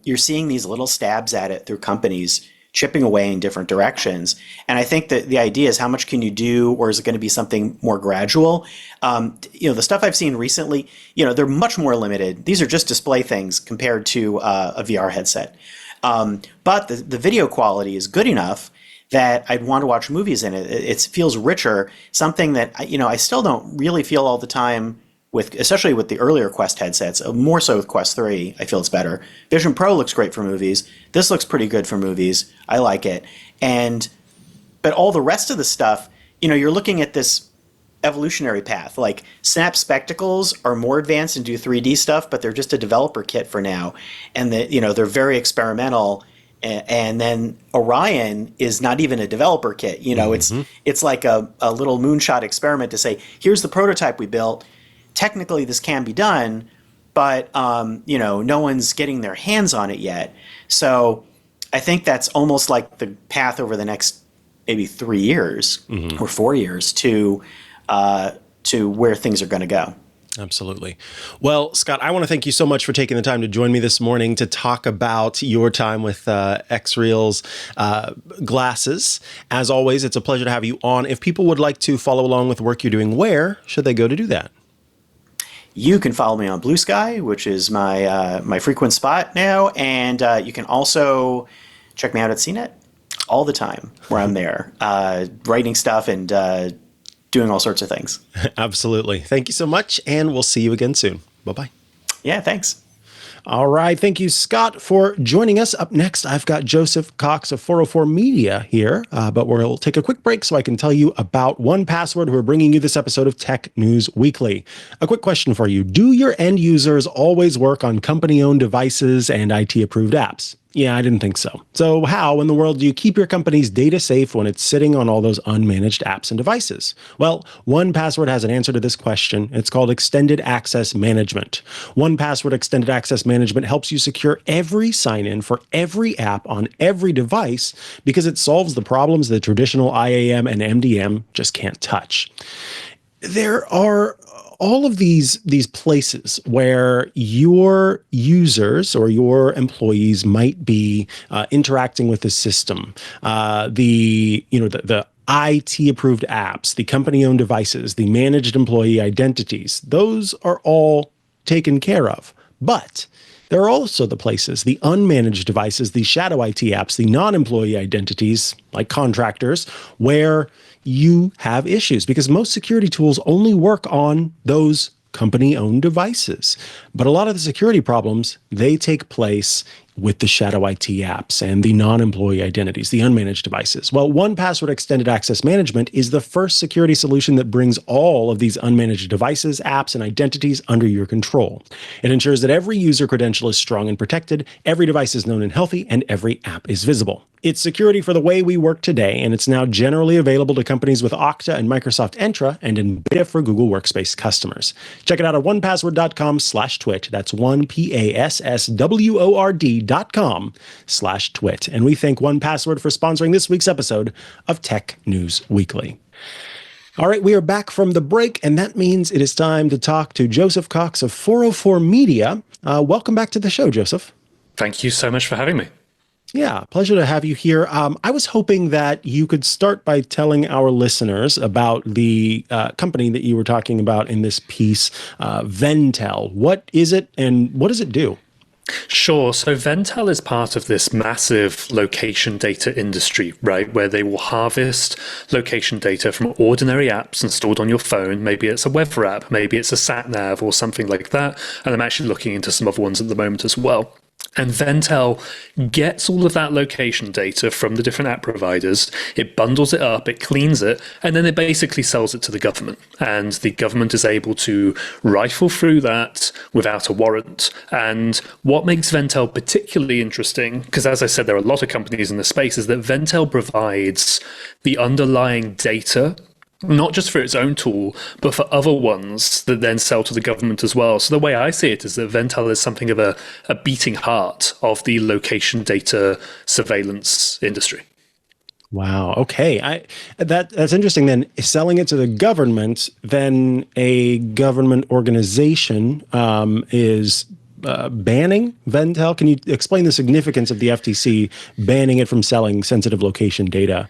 you're seeing these little stabs at it through companies chipping away in different directions. And I think that the idea is, how much can you do, or is it going to be something more gradual? The stuff I've seen recently, they're much more limited. These are just display things compared to a VR headset. But the video quality is good enough that I'd want to watch movies in it. It feels richer, something that, I still don't really feel all the time with, especially with the earlier Quest headsets, more so with Quest 3, I feel it's better. Vision Pro looks great for movies. This looks pretty good for movies. I like it. But all the rest of the stuff, you're looking at this evolutionary path. Like Snap Spectacles are more advanced and do 3D stuff, but they're just a developer kit for now. And they're very experimental. And then Orion is not even a developer kit. It's like a little moonshot experiment to say, here's the prototype we built. Technically, this can be done, but no one's getting their hands on it yet. So I think that's almost like the path over the next maybe 3 years or 4 years to to where things are going to go. Absolutely. Well, Scott, I want to thank you so much for taking the time to join me this morning to talk about your time with Xreal's glasses. As always, it's a pleasure to have you on. If people would like to follow along with the work you're doing, where should they go to do that? You can follow me on Blue Sky, which is my frequent spot now, and you can also check me out at CNET all the time, where I'm there writing stuff and doing all sorts of things. Absolutely. Thank you so much, and we'll see you again soon. Bye-bye. Yeah, thanks. All right. Thank you, Scott, for joining us. Up next, I've got Joseph Cox of 404 Media here, but we'll take a quick break so I can tell you about 1Password, who are bringing you this episode of Tech News Weekly. A quick question for you. Do your end users always work on company-owned devices and IT-approved apps? Yeah, I didn't think so. So how in the world do you keep your company's data safe when it's sitting on all those unmanaged apps and devices? Well, 1Password has an answer to this question. It's called Extended Access Management. 1Password Extended Access Management helps you secure every sign-in for every app on every device because it solves the problems that traditional IAM and MDM just can't touch. There are all of these places where your users or your employees might be interacting with the system. The IT approved apps, the company owned devices, the managed employee identities, those are all taken care of. But there are also the places, the unmanaged devices, the shadow IT apps, the non-employee identities, like contractors, where you have issues because most security tools only work on those company-owned devices. But a lot of the security problems, they take place with the shadow IT apps and the non-employee identities, the unmanaged devices. Well, 1Password Extended Access Management is the first security solution that brings all of these unmanaged devices, apps, and identities under your control. It ensures that every user credential is strong and protected, every device is known and healthy, and every app is visible. It's security for the way we work today, and it's now generally available to companies with Okta and Microsoft Entra and in beta for Google Workspace customers. Check it out at onepassword.com/twit. That's 1PASSWORD.com/twit. And we thank 1Password for sponsoring this week's episode of Tech News Weekly. All right, we are back from the break, and that means it is time to talk to Joseph Cox of 404 Media. Welcome back to the show, Joseph. Thank you so much for having me. Yeah, pleasure to have you here. I was hoping that you could start by telling our listeners about the company that you were talking about in this piece, Venntel. What is it and what does it do? Sure. So Venntel is part of this massive location data industry, right, where they will harvest location data from ordinary apps installed on your phone. Maybe it's a weather app, maybe it's a sat nav or something like that. And I'm actually looking into some other ones at the moment as well. And Venntel gets all of that location data from the different app providers, it bundles it up, it cleans it, and then it basically sells it to the government. And the government is able to rifle through that without a warrant. And what makes Venntel particularly interesting, because as I said, there are a lot of companies in this space, is that Venntel provides the underlying data, not just for its own tool, but for other ones that then sell to the government as well. So the way I see it is that Venntel is something of a beating heart of the location data surveillance industry. Wow. Okay. That's interesting. Then selling it to the government, then a government organization is banning Venntel. Can you explain the significance of the FTC banning it from selling sensitive location data?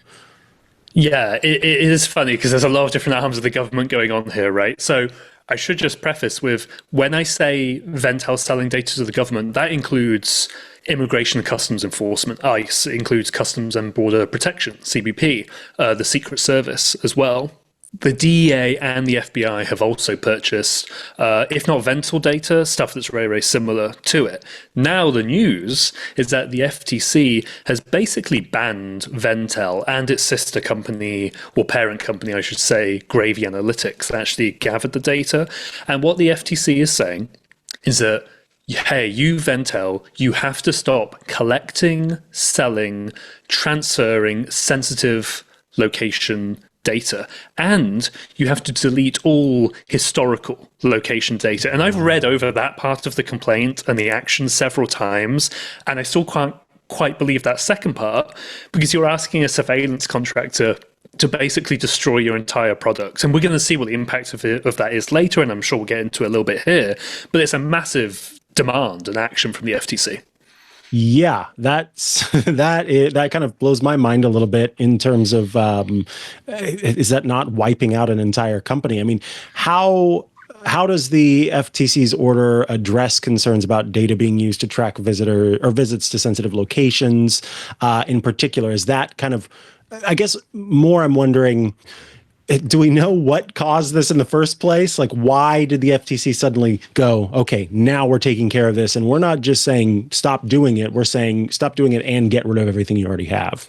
Yeah, it is funny because there's a lot of different arms of the government going on here, right? So I should just preface with, when I say Venntel selling data to the government, that includes Immigration and Customs Enforcement, ICE, it includes Customs and Border Protection, CBP, the Secret Service as well. The DEA and the FBI have also purchased, if not Venntel data, stuff that's very, very similar to it. Now the news is that the FTC has basically banned Venntel and its sister company, or parent company, I should say, Gravy Analytics, that actually gathered the data. And what the FTC is saying is that, hey, you Venntel, you have to stop collecting, selling, transferring sensitive location data, and you have to delete all historical location data. And I've read over that part of the complaint and the action several times, and I still can't quite believe that second part, because you're asking a surveillance contractor to basically destroy your entire product. And we're going to see what the impact of that is later, and I'm sure we'll get into it a little bit here. But it's a massive demand and action from the FTC. Yeah, that kind of blows my mind a little bit in terms of is that not wiping out an entire company? I mean, how does the FTC's order address concerns about data being used to track visits to sensitive locations in particular? Is that kind of, I guess more I'm wondering, do we know what caused this in the first place? Like, why did the FTC suddenly go, okay, now we're taking care of this? And we're not just saying stop doing it. We're saying stop doing it and get rid of everything you already have.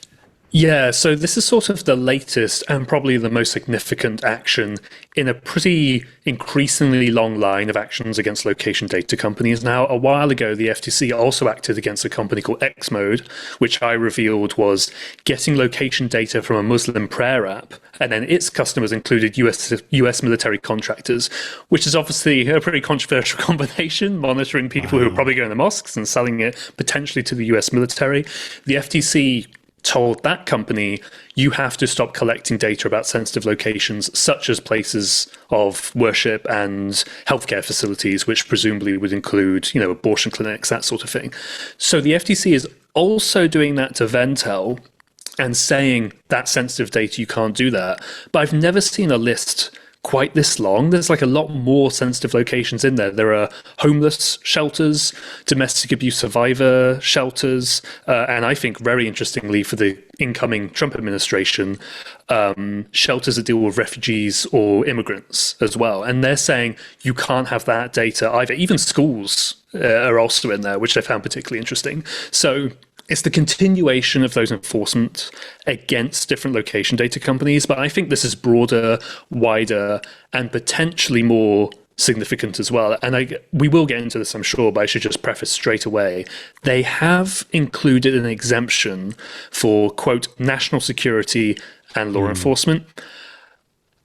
Yeah, so this is sort of the latest and probably the most significant action in a pretty increasingly long line of actions against location data companies. Now, a while ago, the FTC also acted against a company called Xmode, which I revealed was getting location data from a Muslim prayer app, and then its customers included US military contractors, which is obviously a pretty controversial combination, monitoring people who are probably going to mosques and selling it potentially to the US military. The FTC told that company, you have to stop collecting data about sensitive locations, such as places of worship and healthcare facilities, which presumably would include, abortion clinics, that sort of thing. So the FTC is also doing that to Venntel and saying that sensitive data, you can't do that. But I've never seen a list quite this long. There's like a lot more sensitive locations in there. There are homeless shelters, domestic abuse survivor shelters, and I think very interestingly for the incoming Trump administration, shelters that deal with refugees or immigrants as well. And they're saying you can't have that data either. Even schools are also in there, which I found particularly interesting. So it's the continuation of those enforcement against different location data companies. But I think this is broader, wider, and potentially more significant as well. And we will get into this, I'm sure, but I should just preface straight away. They have included an exemption for, quote, national security and law enforcement.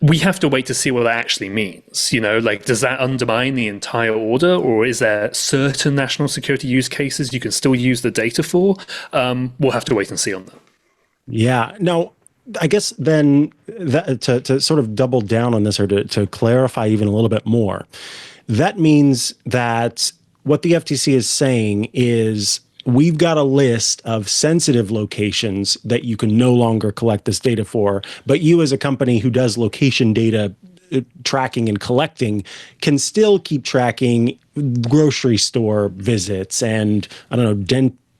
We have to wait to see what that actually means. Does that undermine the entire order, or is there certain national security use cases you can still use the data for? We'll have to wait and see on that. Yeah. Now, I guess then to sort of double down on this, or to clarify even a little bit more, that means that what the FTC is saying is, we've got a list of sensitive locations that you can no longer collect this data for, but you as a company who does location data tracking and collecting can still keep tracking grocery store visits and, I don't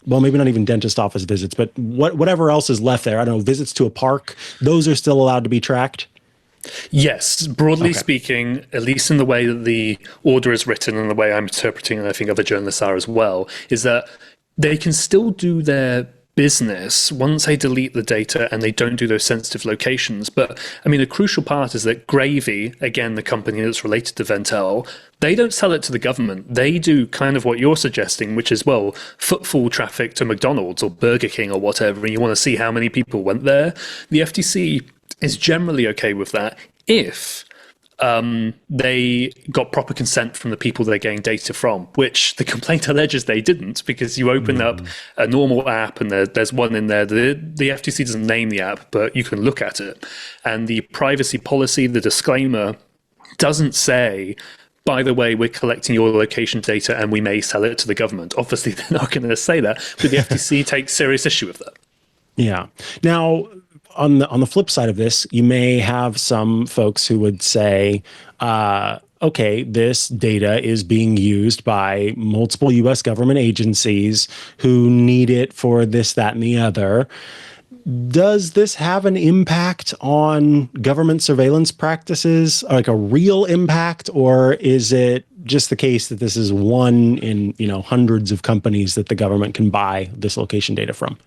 know, maybe not even dentist office visits, but whatever else is left there. I don't know, visits to a park, those are still allowed to be tracked? Yes, broadly speaking, at least in the way that the order is written and the way I'm interpreting, and I think other journalists are as well, is that they can still do their business once they delete the data and they don't do those sensitive locations. But I mean, the crucial part is that Gravy, again, the company that's related to Venntel, they don't sell it to the government. They do kind of what you're suggesting, which is, well, footfall traffic to McDonald's or Burger King or whatever, and you want to see how many people went there. The FTC is generally okay with that if they got proper consent from the people they're getting data from, which the complaint alleges they didn't, because you open up a normal app and there's one in there. The FTC doesn't name the app, but you can look at it. And the privacy policy, the disclaimer, doesn't say, by the way, we're collecting your location data and we may sell it to the government. Obviously, they're not going to say that, but the FTC takes serious issue with that. Yeah. Now, on the flip side of this, you may have some folks who would say, okay, this data is being used by multiple U.S. government agencies who need it for this, that, and the other. Does this have an impact on government surveillance practices, like a real impact, or is it just the case that this is one in hundreds of companies that the government can buy this location data from?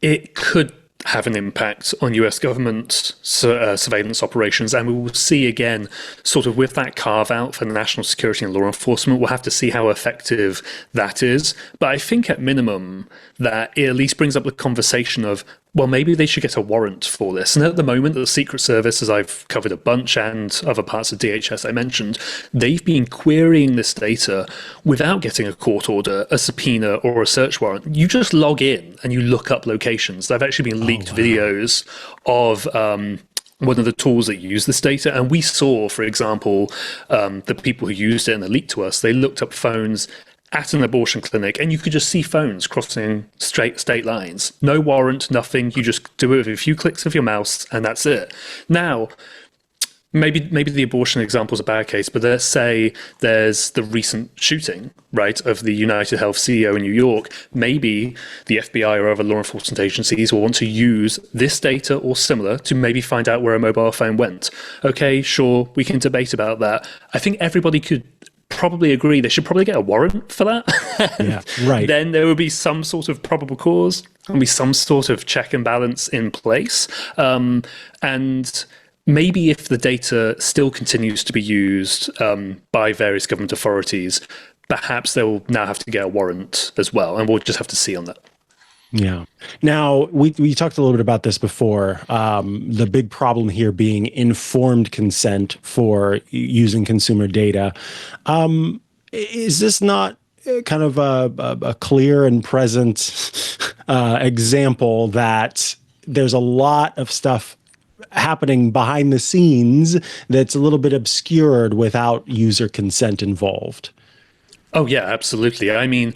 It could have an impact on US government surveillance operations. And we will see again, sort of with that carve out for national security and law enforcement, we'll have to see how effective that is. But I think at minimum that it at least brings up the conversation of well, maybe they should get a warrant for this. And at the moment, the Secret Service, as I've covered a bunch, and other parts of DHS I mentioned, they've been querying this data without getting a court order, a subpoena, or a search warrant. You just log in and you look up locations. There have actually been leaked videos of one of the tools that use this data. And we saw, for example, the people who used it and they leaked to us, they looked up phones at an abortion clinic, and you could just see phones crossing straight state lines. No warrant, nothing. You just do it with a few clicks of your mouse, and that's it. Now, maybe the abortion example is a bad case, but let's say there's the recent shooting, right, of the United Health CEO in New York. Maybe the FBI or other law enforcement agencies will want to use this data or similar to maybe find out where a mobile phone went. Okay, sure, we can debate about that. I think everybody could probably agree they should probably get a warrant for that. Yeah, right. Then there would be some sort of probable cause, and be some sort of check and balance in place. And maybe if the data still continues to be used by various government authorities, perhaps they will now have to get a warrant as well, and we'll just have to see on that. Yeah. Now, we talked a little bit about this before. The big problem here being informed consent for using consumer data. Is this not kind of a clear and present example that there's a lot of stuff happening behind the scenes that's a little bit obscured without user consent involved? Oh, yeah, absolutely. I mean,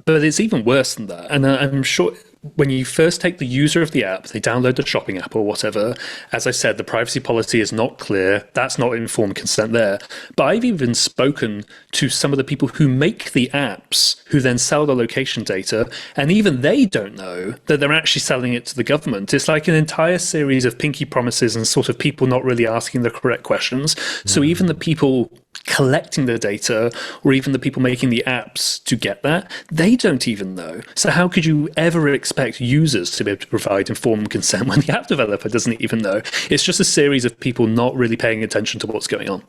but it's even worse than that. And I'm sure when you first take the user of the app, they download the shopping app or whatever, as I said, the privacy policy is not clear. That's not informed consent there. But I've even spoken to some of the people who make the apps, who then sell the location data, and even they don't know that they're actually selling it to the government. It's like an entire series of pinky promises and sort of people not really asking the correct questions. So even the people collecting the data, or even the people making the apps to get that, they don't even know. So how could you ever expect users to be able to provide informed consent when the app developer doesn't even know? It's just a series of people not really paying attention to what's going on.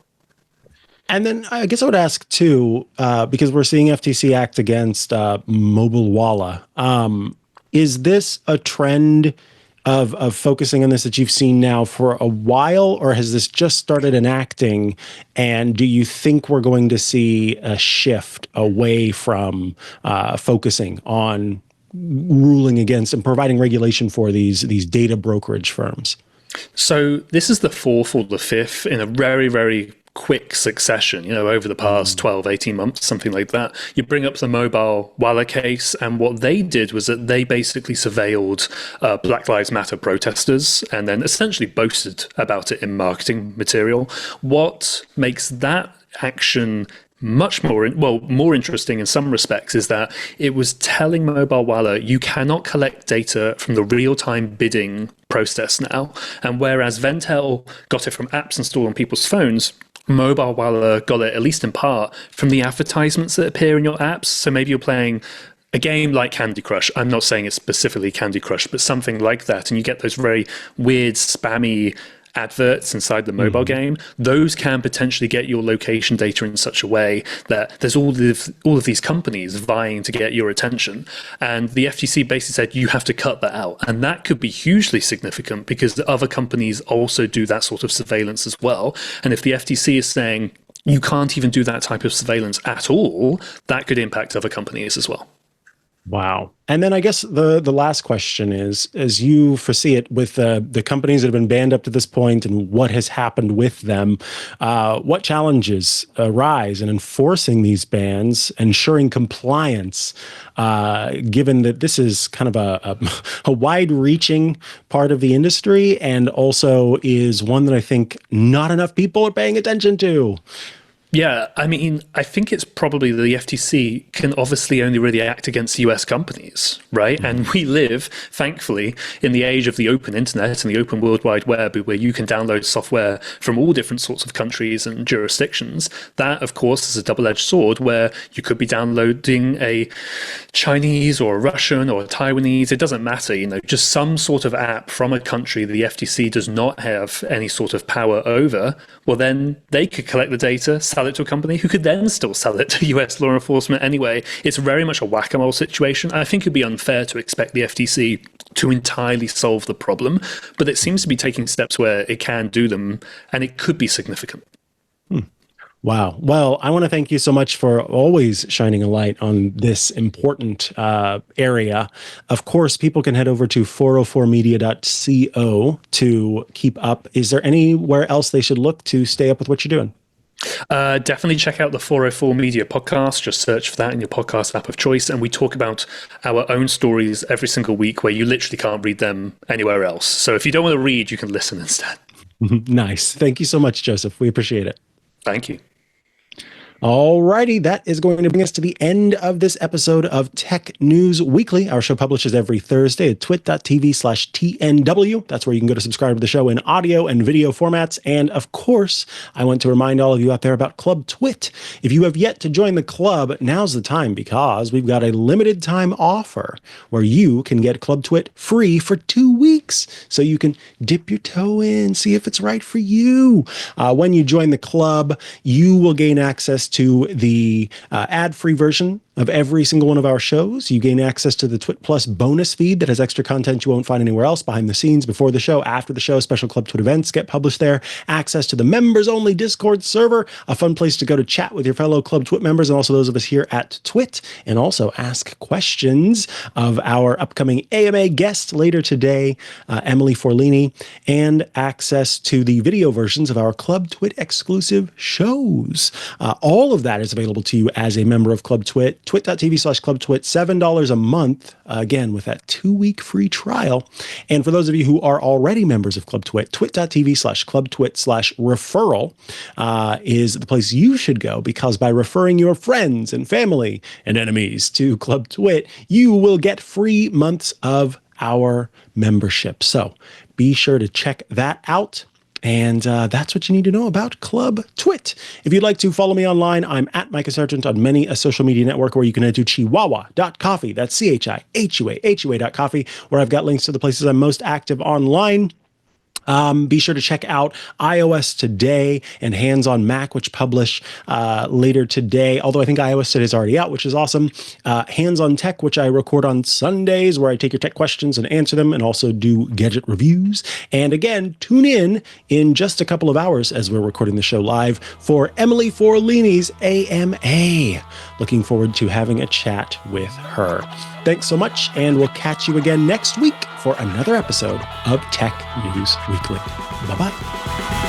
And then I guess I would ask too, because we're seeing FTC act against Mobile Walla. Is this a trend of focusing on this that you've seen now for a while, or has this just started enacting? And do you think we're going to see a shift away from focusing on ruling against and providing regulation for these data brokerage firms? So this is the fourth or the fifth in a very, very quick succession, over the past 12, 18 months, something like that. You bring up the Mobile Walla case, and what they did was that they basically surveilled Black Lives Matter protesters and then essentially boasted about it in marketing material. What makes that action much more interesting in some respects is that it was telling Mobile Walla, you cannot collect data from the real-time bidding process now. And whereas Venntel got it from apps installed on people's phones, Mobile Walla got it, at least in part, from the advertisements that appear in your apps. So maybe you're playing a game like Candy Crush. I'm not saying it's specifically Candy Crush, but something like that. And you get those very weird, spammy adverts inside the mobile game. Those can potentially get your location data in such a way that there's all of these companies vying to get your attention. And the FTC basically said you have to cut that out. And that could be hugely significant because the other companies also do that sort of surveillance as well. And if the FTC is saying you can't even do that type of surveillance at all, that could impact other companies as well. Wow. And then I guess the last question is, as you foresee it with the companies that have been banned up to this point and what has happened with them, what challenges arise in enforcing these bans, ensuring compliance, given that this is kind of a wide-reaching part of the industry and also is one that I think not enough people are paying attention to? Yeah, I mean, I think it's probably the FTC can obviously only really act against US companies, right? And we live, thankfully, in the age of the open internet and the open World Wide Web, where you can download software from all different sorts of countries and jurisdictions. That, of course, is a double-edged sword where you could be downloading a Chinese or Russian or Taiwanese, it doesn't matter, just some sort of app from a country that the FTC does not have any sort of power over, well, then they could collect the data, sell it to a company who could then still sell it to US law enforcement anyway. It's very much a whack-a-mole situation. I think it'd be unfair to expect the FTC to entirely solve the problem, but it seems to be taking steps where it can do them, and it could be significant. Wow. Well, I want to thank you so much for always shining a light on this important area. Of course, people can head over to 404media.co to keep up. Is there anywhere else they should look to stay up with what you're doing? Definitely check out the 404 Media podcast. Just search for that in your podcast app of choice. And we talk about our own stories every single week where you literally can't read them anywhere else. So if you don't want to read, you can listen instead. Nice. Thank you so much, Joseph. We appreciate it. Thank you. All righty, that is going to bring us to the end of this episode of Tech News Weekly. Our show publishes every Thursday at twit.tv/TNW. That's where you can go to subscribe to the show in audio and video formats. And of course, I want to remind all of you out there about Club TWiT. If you have yet to join the club, now's the time, because we've got a limited time offer where you can get Club TWiT free for 2 weeks. So you can dip your toe in, see if it's right for you. When you join the club, you will gain access to the ad-free version of every single one of our shows. You gain access to the TWiT Plus bonus feed that has extra content you won't find anywhere else, behind the scenes, before the show, after the show. Special Club TWiT events get published there. Access to the members-only Discord server, a fun place to go to chat with your fellow Club TWiT members and also those of us here at TWiT, and also ask questions of our upcoming AMA guest later today, Emily Forlini, and access to the video versions of our Club TWiT exclusive shows. All of that is available to you as a member of Club TWiT. twit.tv/clubtwit, $7 a month, again, with that 2-week free trial. And for those of you who are already members of Club TWiT, twit.tv/clubtwit/referral is the place you should go, because by referring your friends and family and enemies to Club TWiT, you will get free months of our membership. So be sure to check that out. And that's what you need to know about Club TWiT. If you'd like to follow me online, I'm at Mikah Sargent on many a social media network, where you can head to chihuahua.coffee. That's CHIHUA.coffee, where I've got links to the places I'm most active online. Be sure to check out iOS Today and Hands on Mac, which publish later today, although I think iOS Today is already out, which is awesome. Hands on Tech, which I record on Sundays, where I take your tech questions and answer them, and also do gadget reviews. And again, tune in just a couple of hours, as we're recording the show live, for Emily Forlini's AMA. Looking forward to having a chat with her. Thanks so much, and we'll catch you again next week for another episode of Tech News Weekly. Bye-bye.